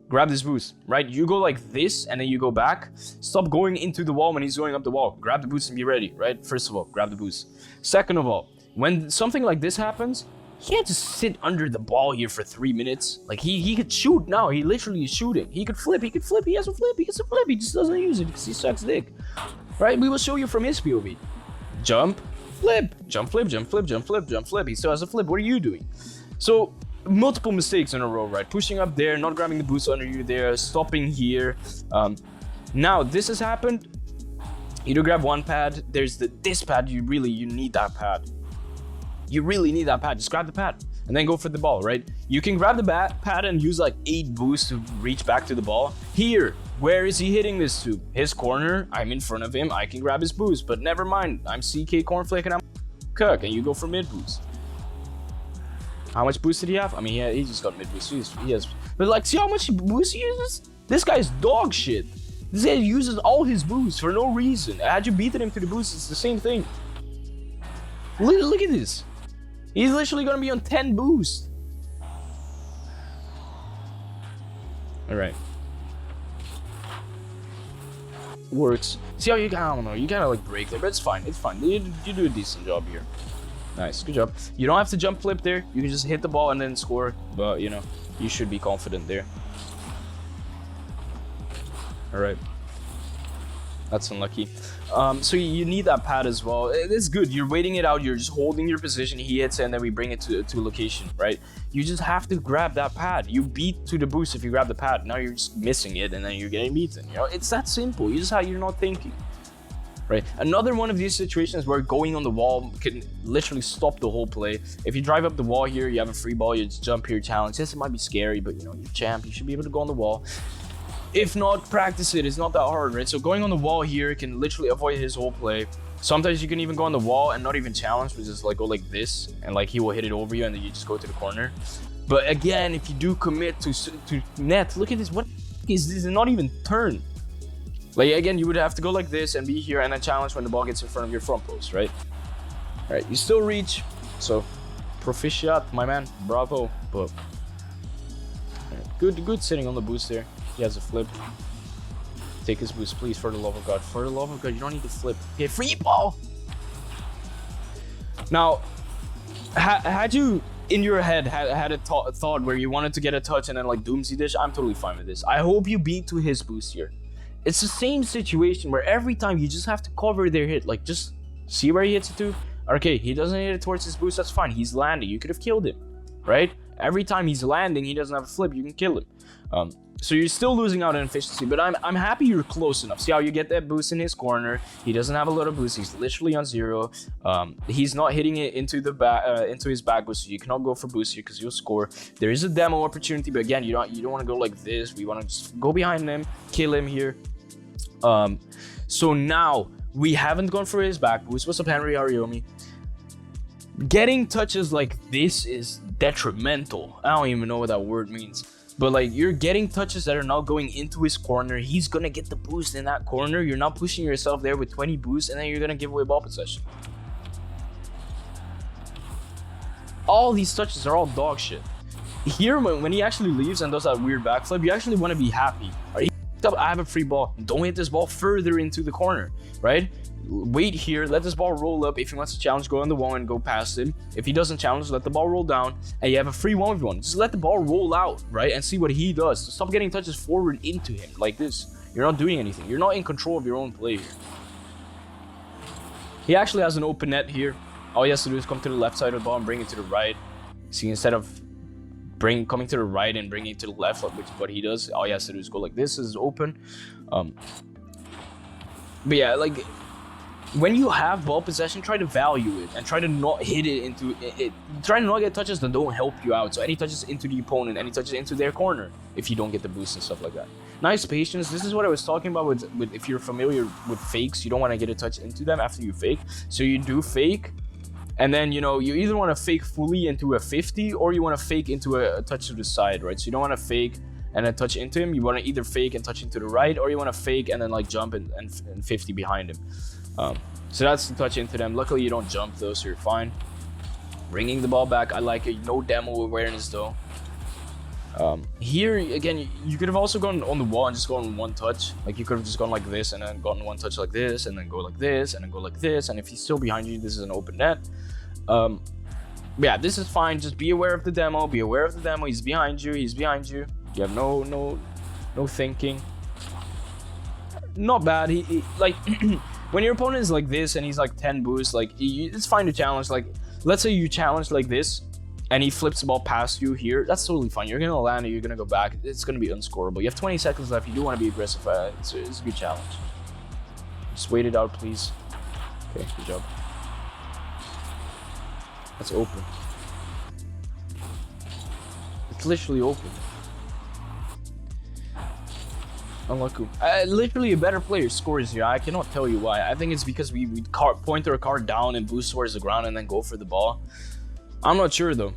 Speaker 1: grab this boost, right? You go like this and then you go back. Stop going into the wall when he's going up the wall. Grab the boost and be ready, right? First of all, grab the boost. Second of all, when something like this happens, he can't just sit under the ball here for 3 minutes. Like he could shoot now. He literally is shooting. He could flip. He has a flip. He gets a flip. He just doesn't use it because he sucks dick, right? We will show you from his POV. Jump, flip, jump, flip, jump, flip, jump, flip, jump, flip. He still has a flip. What are you doing? So multiple mistakes in a row, right? Pushing up there, not grabbing the boost under you there, stopping here. Now this has happened. You do grab one pad. There's this pad. You need that pad. You really need that pad. Just grab the pad and then go for the ball, right? You can grab the pad and use like 8 boosts to reach back to the ball. Here, where is he hitting this to? His corner. I'm in front of him. I can grab his boost, but never mind. I'm CK Cornflake and I'm Cook, and you go for mid boost. How much boost did he have? I mean, he just got mid boost. He has, but like, see how much boost he uses? This guy's dog shit. This guy uses all his boosts for no reason. Had you beaten him to the boost, it's the same thing. Look at this. He's literally gonna be on 10 boost. All right. Works. See how you, I don't know, you gotta like break there, but it's fine. It's fine. You do a decent job here. Nice, good job. You don't have to jump flip there. You can just hit the ball and then score. But you know, you should be confident there. All right. That's unlucky. So you need that pad as well. It's good. You're waiting it out. You're just holding your position. He hits it, and then we bring it to location, right? You just have to grab that pad. You beat to the boost if you grab the pad. Now you're just missing it, and then you're getting beaten. You know, it's that simple. You just how you're not thinking, right? Another one of these situations where going on the wall can literally stop the whole play. If you drive up the wall here, you have a free ball. You just jump here, challenge. Yes, it might be scary, but you know, you're champ. You should be able to go on the wall. If not, practice it. It's not that hard, right? So going on the wall here can literally avoid his whole play. Sometimes you can even go on the wall and not even challenge, but just like go like this, and like he will hit it over you, and then you just go to the corner. But again, if you do commit to net, look at this. What is this? Not even turn. Like again, you would have to go like this and be here, and then challenge when the ball gets in front of your front post, right? All right, you still reach. So proficiat, my man. Bravo. But right, good sitting on the boost there. He has a flip. Take his boost, please, for the love of God. For the love of God, you don't need to flip. Okay, free ball. Now, had you in your head had a thought where you wanted to get a touch and then like doomsday dish, I'm totally fine with this. I hope you beat to his boost here. It's the same situation where every time you just have to cover their hit. Like, just see where he hits it to. Okay, he doesn't hit it towards his boost. That's fine. He's landing. You could have killed him, right? Every time he's landing, he doesn't have a flip. You can kill him. So you're still losing out on efficiency, but I'm happy you're close enough. See how you get that boost in his corner. He doesn't have a lot of boost. He's literally on 0. He's not hitting it into the into his back boost, so you cannot go for boost here because you'll score. There is a demo opportunity, but again, you don't want to go like this. We want to just go behind him, kill him here. So now we haven't gone for his back boost. What's up, Henry Ariomi? Getting touches like this is detrimental. I don't even know what that word means. But like, you're getting touches that are now going into his corner. He's gonna get the boost in that corner. You're not pushing yourself there with 20 boosts, and then you're gonna give away ball possession. all these touches are all dog shit. Here, when he actually leaves and does that weird backflip, you actually want to be happy. Right? I have a free ball. Don't hit this ball further into the corner, right? Wait here, let this ball roll up. If he wants to challenge, go on the wall and go past him. If he doesn't challenge, let the ball roll down, and you have a free 1v1. Just let the ball roll out, right? And see what he does. So stop getting touches forward into him like this. You're not doing anything. You're not in control of your own play. He actually has an open net here. All he has to do is come to the left side of the ball and bring it to the right. See, instead of coming to the right and bringing it to the left, which is what he does, all he has to do is go like this. This is open. But yeah, like, when you have ball possession, try to value it and try to not hit it into it. Try to not get touches that don't help you out. So any touches into the opponent, any touches into their corner if you don't get the boost and stuff like that. Nice patience. This is what I was talking about with if you're familiar with fakes, you don't want to get a touch into them after you fake. So you do fake, and then, you know, you either want to fake fully into a 50 or you want to fake into a touch to the side, right? So you don't want to fake and then touch into him. You want to either fake and touch into the right, or you want to fake and then like jump and 50 behind him. So that's the touch into them. Luckily you don't jump though, so you're fine. Bringing the ball back, I like it. No demo awareness though. Here again, you could have also gone on the wall and just gone one touch. Like, you could have just gone like this and then gotten one touch like this and then go like this and then go like this. And if he's still behind you, this is an open net. Yeah, this is fine. Just be aware of the demo. Be aware of the demo. He's behind you. He's behind you. You have no thinking. Not bad. He like when your opponent is like this and he's like 10 boosts, like, it's fine to challenge. Like, let's say you challenge like this and he flips the ball past you here. That's totally fine. You're gonna land it. You're gonna go back. It's gonna be unscorable. You have 20 seconds left. You do want to be aggressive. It's a good challenge. Just wait it out, please. Okay, good job. That's open. It's literally open. Unlucky. Literally a better player scores here. I cannot tell you why. I think it's because we point our card down and boost towards the ground and then go for the ball. I'm not sure though.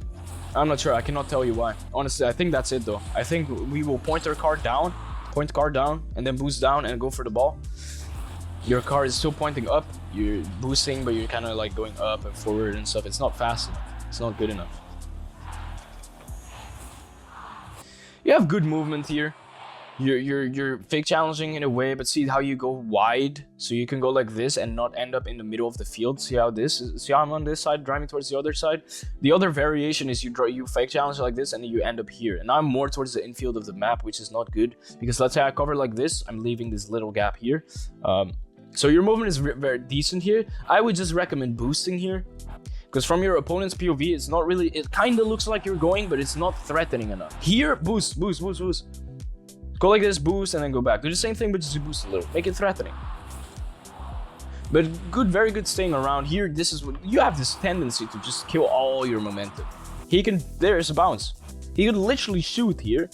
Speaker 1: I'm not sure. I cannot tell you why. Honestly, I think that's it though. I think we will point our card down, and then boost down and go for the ball. Your card is still pointing up. You're boosting, but you're kind of like going up and forward and stuff. It's not fast enough. It's not good enough. You have good movement here. You're fake challenging in a way, but see how you go wide, so you can go like this and not end up in the middle of the field. See how I'm on this side driving towards the other side. The other variation is you fake challenge like this and then you end up here, and I'm more towards the infield of the map, which is not good, because let's say I cover like this, I'm leaving this little gap here. So your movement is very decent here. I would just recommend boosting here, because from your opponent's POV, it's not really, it kind of looks like you're going, but it's not threatening enough. Here, boost. Go like this, boost, and then go back. Do the same thing, but just boost a little. Make it threatening. But good, very good staying around. Here, this is what you have, this tendency to just kill all your momentum. There's a bounce. He could literally shoot here.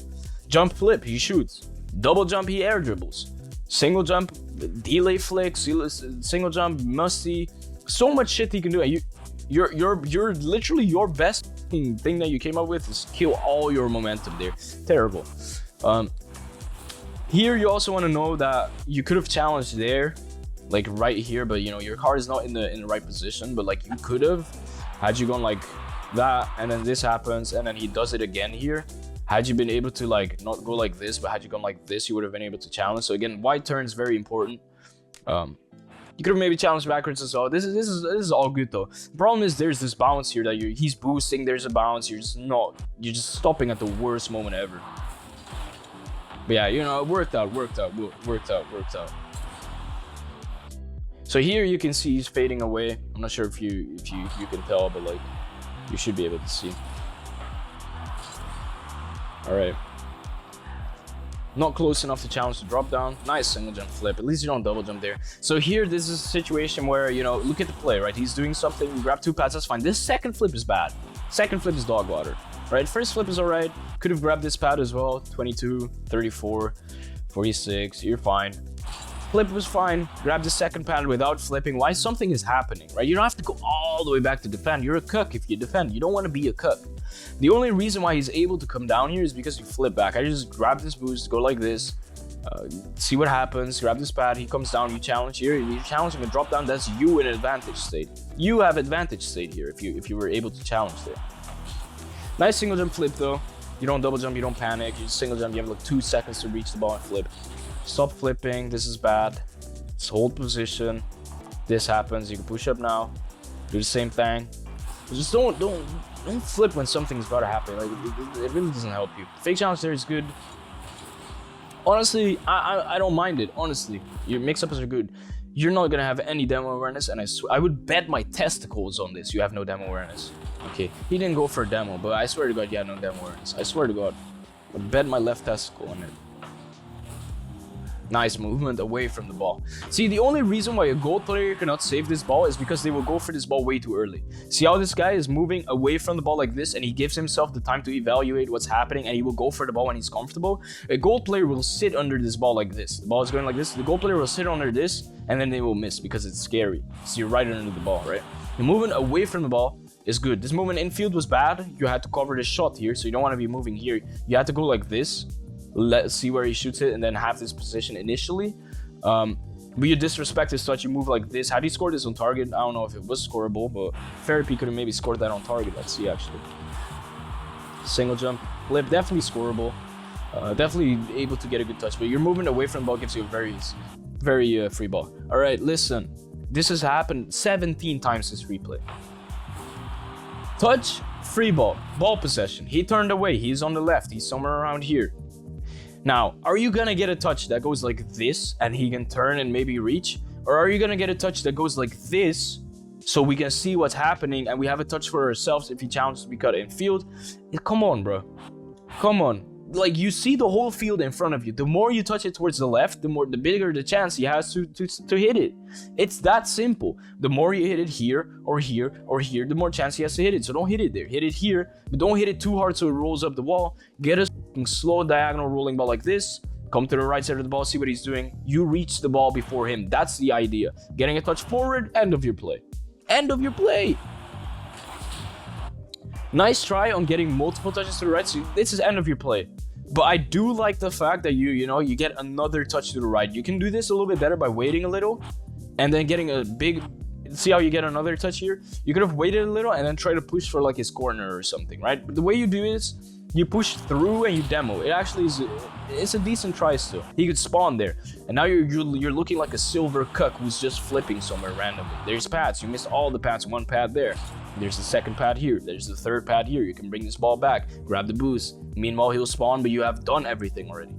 Speaker 1: Jump flip, he shoots. Double jump, he air dribbles. Single jump, delay flick, single jump, musty. So much shit he can do. You're literally, your best thing that you came up with is kill all your momentum there. Terrible. Here you also want to know that you could have challenged there, like right here, but you know your card is not in the right position. But like, you could have, had you gone like that, and then this happens, and then he does it again here. Had you been able to like not go like this, but had you gone like this, you would have been able to challenge. So again, wide turn is very important. You could have maybe challenged backwards as well. This is all good though. The problem is there's this bounce here that he's boosting. There's a bounce. You're just stopping at the worst moment ever. But yeah, you know, it worked out. So here you can see he's fading away. I'm not sure if you can tell, but like, you should be able to see. All right. Not close enough to challenge the drop down. Nice single jump flip. At least you don't double jump there. So here, this is a situation where, you know, look at the play, right? He's doing something, you grab two pads, that's fine. This second flip is bad. Second flip is dog water, right? First flip is all right. Could have grabbed this pad as well. 22, 34, 46, you're fine. Flip was fine. Grab the second pad without flipping. Why? Something is happening, right? You don't have to go all the way back to defend. You're a cuck if you defend. You don't want to be a cuck. The only reason why he's able to come down here is because you flip back. I just grab this boost, go like this, see what happens, grab this pad, he comes down, you challenge here, you're challenging a drop down. That's you in advantage state. You have advantage state here if you were able to challenge there. Nice single jump flip though. You don't double jump, you don't panic. You just single jump, you have like 2 seconds to reach the ball and flip. Stop flipping, this is bad. Just hold position. This happens, you can push up now. Do the same thing. But just don't flip when something's about to happen. Like it really doesn't help you. Fake challenge there is good. Honestly, I don't mind it. Honestly, your mix-ups are good. You're not gonna have any demo awareness, and I would bet my testicles on this. You have no demo awareness. Okay, he didn't go for a demo, but I swear to God, you had no demo awareness. I swear to God, I would bet my left testicle on it. Nice movement away from the ball. See, the only reason why a gold player cannot save this ball is because they will go for this ball way too early. See how this guy is moving away from the ball like this, and he gives himself the time to evaluate what's happening, and he will go for the ball when he's comfortable. A gold player will sit under this ball like this. The ball is going like this. The gold player will sit under this, and then they will miss because it's scary. So you're right under the ball, right? The movement away from the ball is good. This movement infield was bad. You had to cover the shot here, so you don't want to be moving here. You had to go like this. Let's see where he shoots it and then have this position initially. But you disrespect his touch, you move like this. Had he scored this on target? I don't know if it was scoreable, but Therapy could have maybe scored that on target. Let's see actually. Single jump, flip, definitely scoreable. Definitely able to get a good touch, but your movement away from the ball gives you a very free ball. All right, listen. This has happened 17 times this replay. Touch, free ball, ball possession. He turned away, he's on the left, he's somewhere around here. Now, are you gonna get a touch that goes like this and he can turn and maybe reach? Or are you gonna get a touch that goes like this so we can see what's happening and we have a touch for ourselves if he challenges to be cut in field? Come on, bro. Come on. Like, you see the whole field in front of you. The more you touch it towards the left, the bigger the chance he has to hit it. It's that simple. The more you hit it here or here or here, the more chance he has to hit it. So don't hit it there. Hit it here, but don't hit it too hard so it rolls up the wall. Get a slow diagonal rolling ball like this. Come to the right side of the ball, see what he's doing. You reach the ball before him. That's the idea. Getting a touch forward, end of your play. End of your play. Nice try on getting multiple touches to the right. So this is end of your play. But I do like the fact that you get another touch to the right. You can do this a little bit better by waiting a little and then getting a big... See how you get another touch here? You could have waited a little and then try to push for like his corner or something, right? But the way you do it is you push through and you demo. It actually is... It's a decent try still. He could spawn there. And now you're looking like a silver cuck who's just flipping somewhere randomly. There's pads. You missed all the pads. One pad there. There's the second pad here. There's the third pad here. You can bring this ball back. Grab the boost. Meanwhile, he'll spawn, but you have done everything already.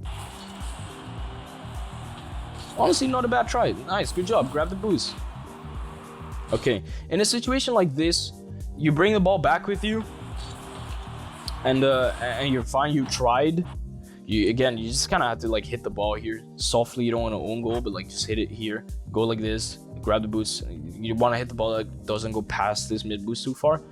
Speaker 1: Honestly, not a bad try. Nice. Good job. Grab the boost. Okay. In a situation like this, you bring the ball back with you. And you're fine. You tried. You just kind of have to like hit the ball here softly. You don't want to own goal, but like just hit it here. Go like this. Grab the boost. You want to hit the ball that doesn't go past this mid boost too far.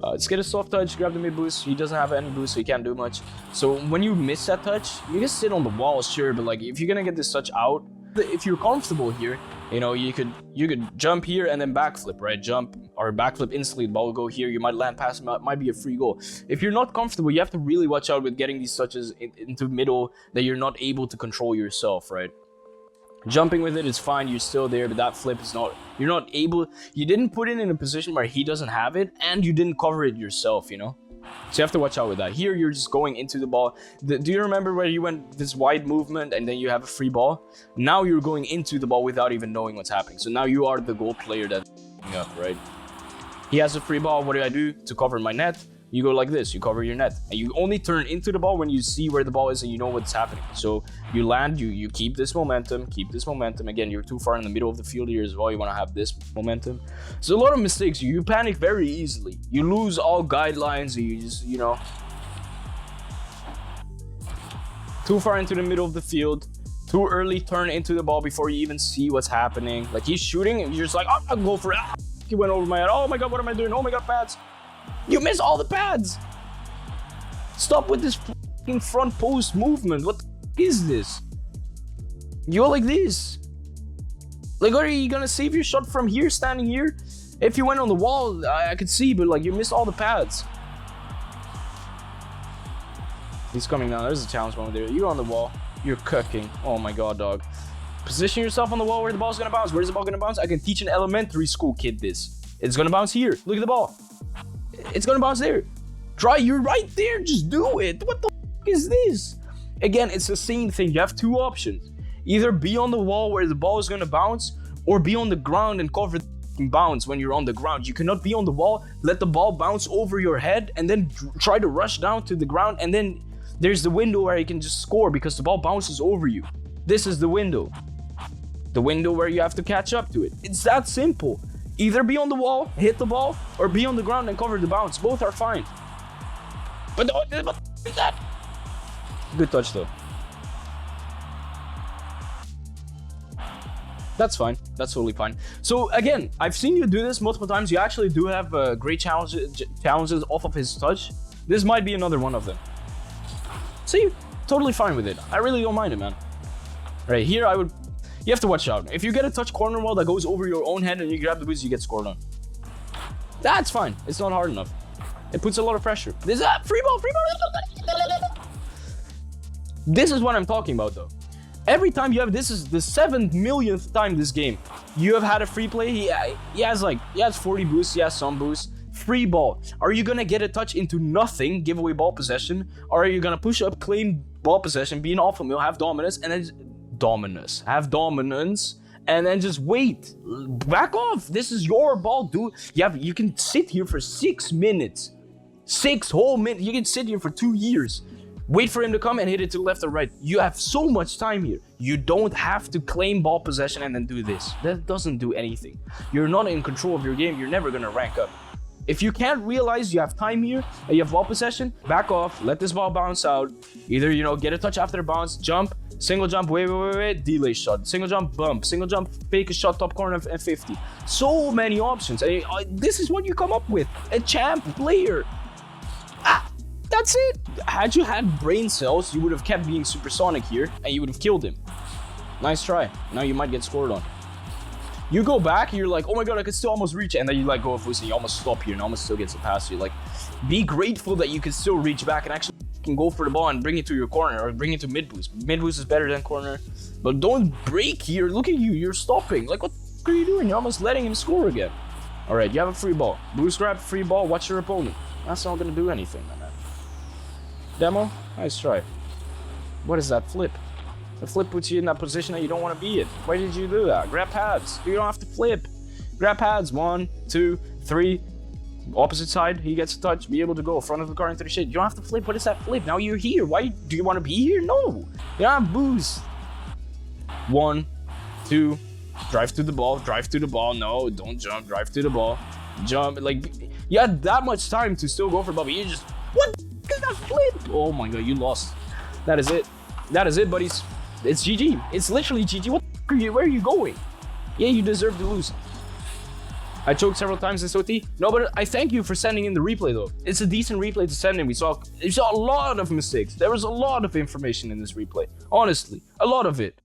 Speaker 1: Let's get a soft touch. Grab the mid boost. He doesn't have any boost, so he can't do much. So when you miss that touch, you can sit on the wall, sure, but like if you're gonna get this touch out, if you're comfortable here, you could jump here and then backflip, right? Jump or backflip instantly, the ball will go here. You might land past him, it might be a free goal. If you're not comfortable, you have to really watch out with getting these touches into middle that you're not able to control yourself, right? Jumping with it is fine, you're still there, but that flip is not, you're not able, you didn't put it in a position where he doesn't have it, and you didn't cover it yourself, So you have to watch out with that. Here, you're just going into the ball. Do you remember where you went this wide movement and then you have a free ball? Now you're going into the ball without even knowing what's happening. So now you are the goal player that's up, right? He has a free ball. What do I do to cover my net? You go like this, you cover your net. And you only turn into the ball when you see where the ball is and you know what's happening. So you land, you keep this momentum, Again, you're too far in the middle of the field here as well. You want to have this momentum. So a lot of mistakes. You panic very easily. You lose all guidelines. You just, too far into the middle of the field. Too early turn into the ball before you even see what's happening. Like he's shooting and you're just like, oh, I'll go for it. He went over my head. Oh my God, what am I doing? Oh my God, pads. You miss all the pads. Stop with this fucking front post movement. What the f is this? You go like this. Like, are you gonna save your shot from here, standing here? If you went on the wall, I could see, but like you missed all the pads. He's coming down. There's a challenge moment there. You're on the wall. You're cooking. Oh my God, dog. Position yourself on the wall where the ball's gonna bounce. Where's the ball gonna bounce? I can teach an elementary school kid this. It's gonna bounce here. Look at the ball. It's gonna bounce there. Try, you're right there, just do it. What the f is this? Again, it's the same thing. You have two options. Either be on the wall where the ball is gonna bounce, or be on the ground and cover the bounce when you're on the ground. You cannot be on the wall, let the ball bounce over your head, and then try to rush down to the ground, and then there's the window where you can just score because the ball bounces over you. This is the window. The window where you have to catch up to it. It's that simple. Either be on the wall, hit the ball, or be on the ground and cover the bounce. Both are fine. But what is that? Good touch though. That's fine. That's totally fine. So again, I've seen you do this multiple times. You actually do have great challenges off of his touch. This might be another one of them. See, totally fine with it. I really don't mind it, man. Right here, you have to watch out. If you get a touch corner wall that goes over your own head and you grab the boost, you get scored on. That's fine. It's not hard enough. It puts a lot of pressure. This is free ball. This is what I'm talking about, though. Every time you have, this is the 7 millionth time this game, you have had a free play. He has 40 boosts, he has some boosts. Free ball. Are you gonna get a touch into nothing, give away ball possession, or are you gonna push up, claim ball possession, be an alpha male, have dominance, and then have dominance, and then just wait? Back off. This is your ball, dude. You can sit here for 6 minutes, 6 whole minutes. You can sit here for 2 years. Wait for him to come and hit it to left or right. You have so much time here. You don't have to claim ball possession and then do this. That doesn't do anything. You're not in control of your game. You're never gonna rank up. If you can't realize you have time here and you have ball possession, back off, let this ball bounce out. Either, get a touch after the bounce, jump, single jump, wait, delay shot, single jump, bump, single jump, fake a shot, top corner, and 50. So many options. This is what you come up with. A champ player. That's it. Had you had brain cells, you would have kept being supersonic here and you would have killed him. Nice try. Now you might get scored on. You go back, you're like, oh my god, I could still almost reach it, and then you go for and you almost stop here and almost still gets it past you. Be grateful that you can still reach back and actually can go for the ball and bring it to your corner or bring it to mid boost. Mid boost is better than corner, but don't break here. Look at you, you're stopping. What are you doing? You're almost letting him score again. All right, you have a free ball. Boost grab, free ball, watch your opponent. That's not gonna do anything, man. Demo, nice try. What is that flip? The flip puts you in that position that you don't want to be in. Why did you do that? Grab pads. You don't have to flip. Grab pads. 1, 2, 3. Opposite side. He gets a touch. Be able to go front of the car into the shit. You don't have to flip. What is that flip? Now you're here. Why do you want to be here? No. You don't have boost. 1, 2. Drive to the ball. Drive to the ball. No, don't jump. Drive to the ball. Jump. You had that much time to still go for the ball. But you just, what is that flip? Oh my god, you lost. That is it. That is it, buddies. It's GG. It's literally GG. Where are you going? Yeah, you deserve to lose. I choked several times in SOT. No, but I thank you for sending in the replay, though. It's a decent replay to send in. We saw a lot of mistakes. There was a lot of information in this replay. Honestly, a lot of it.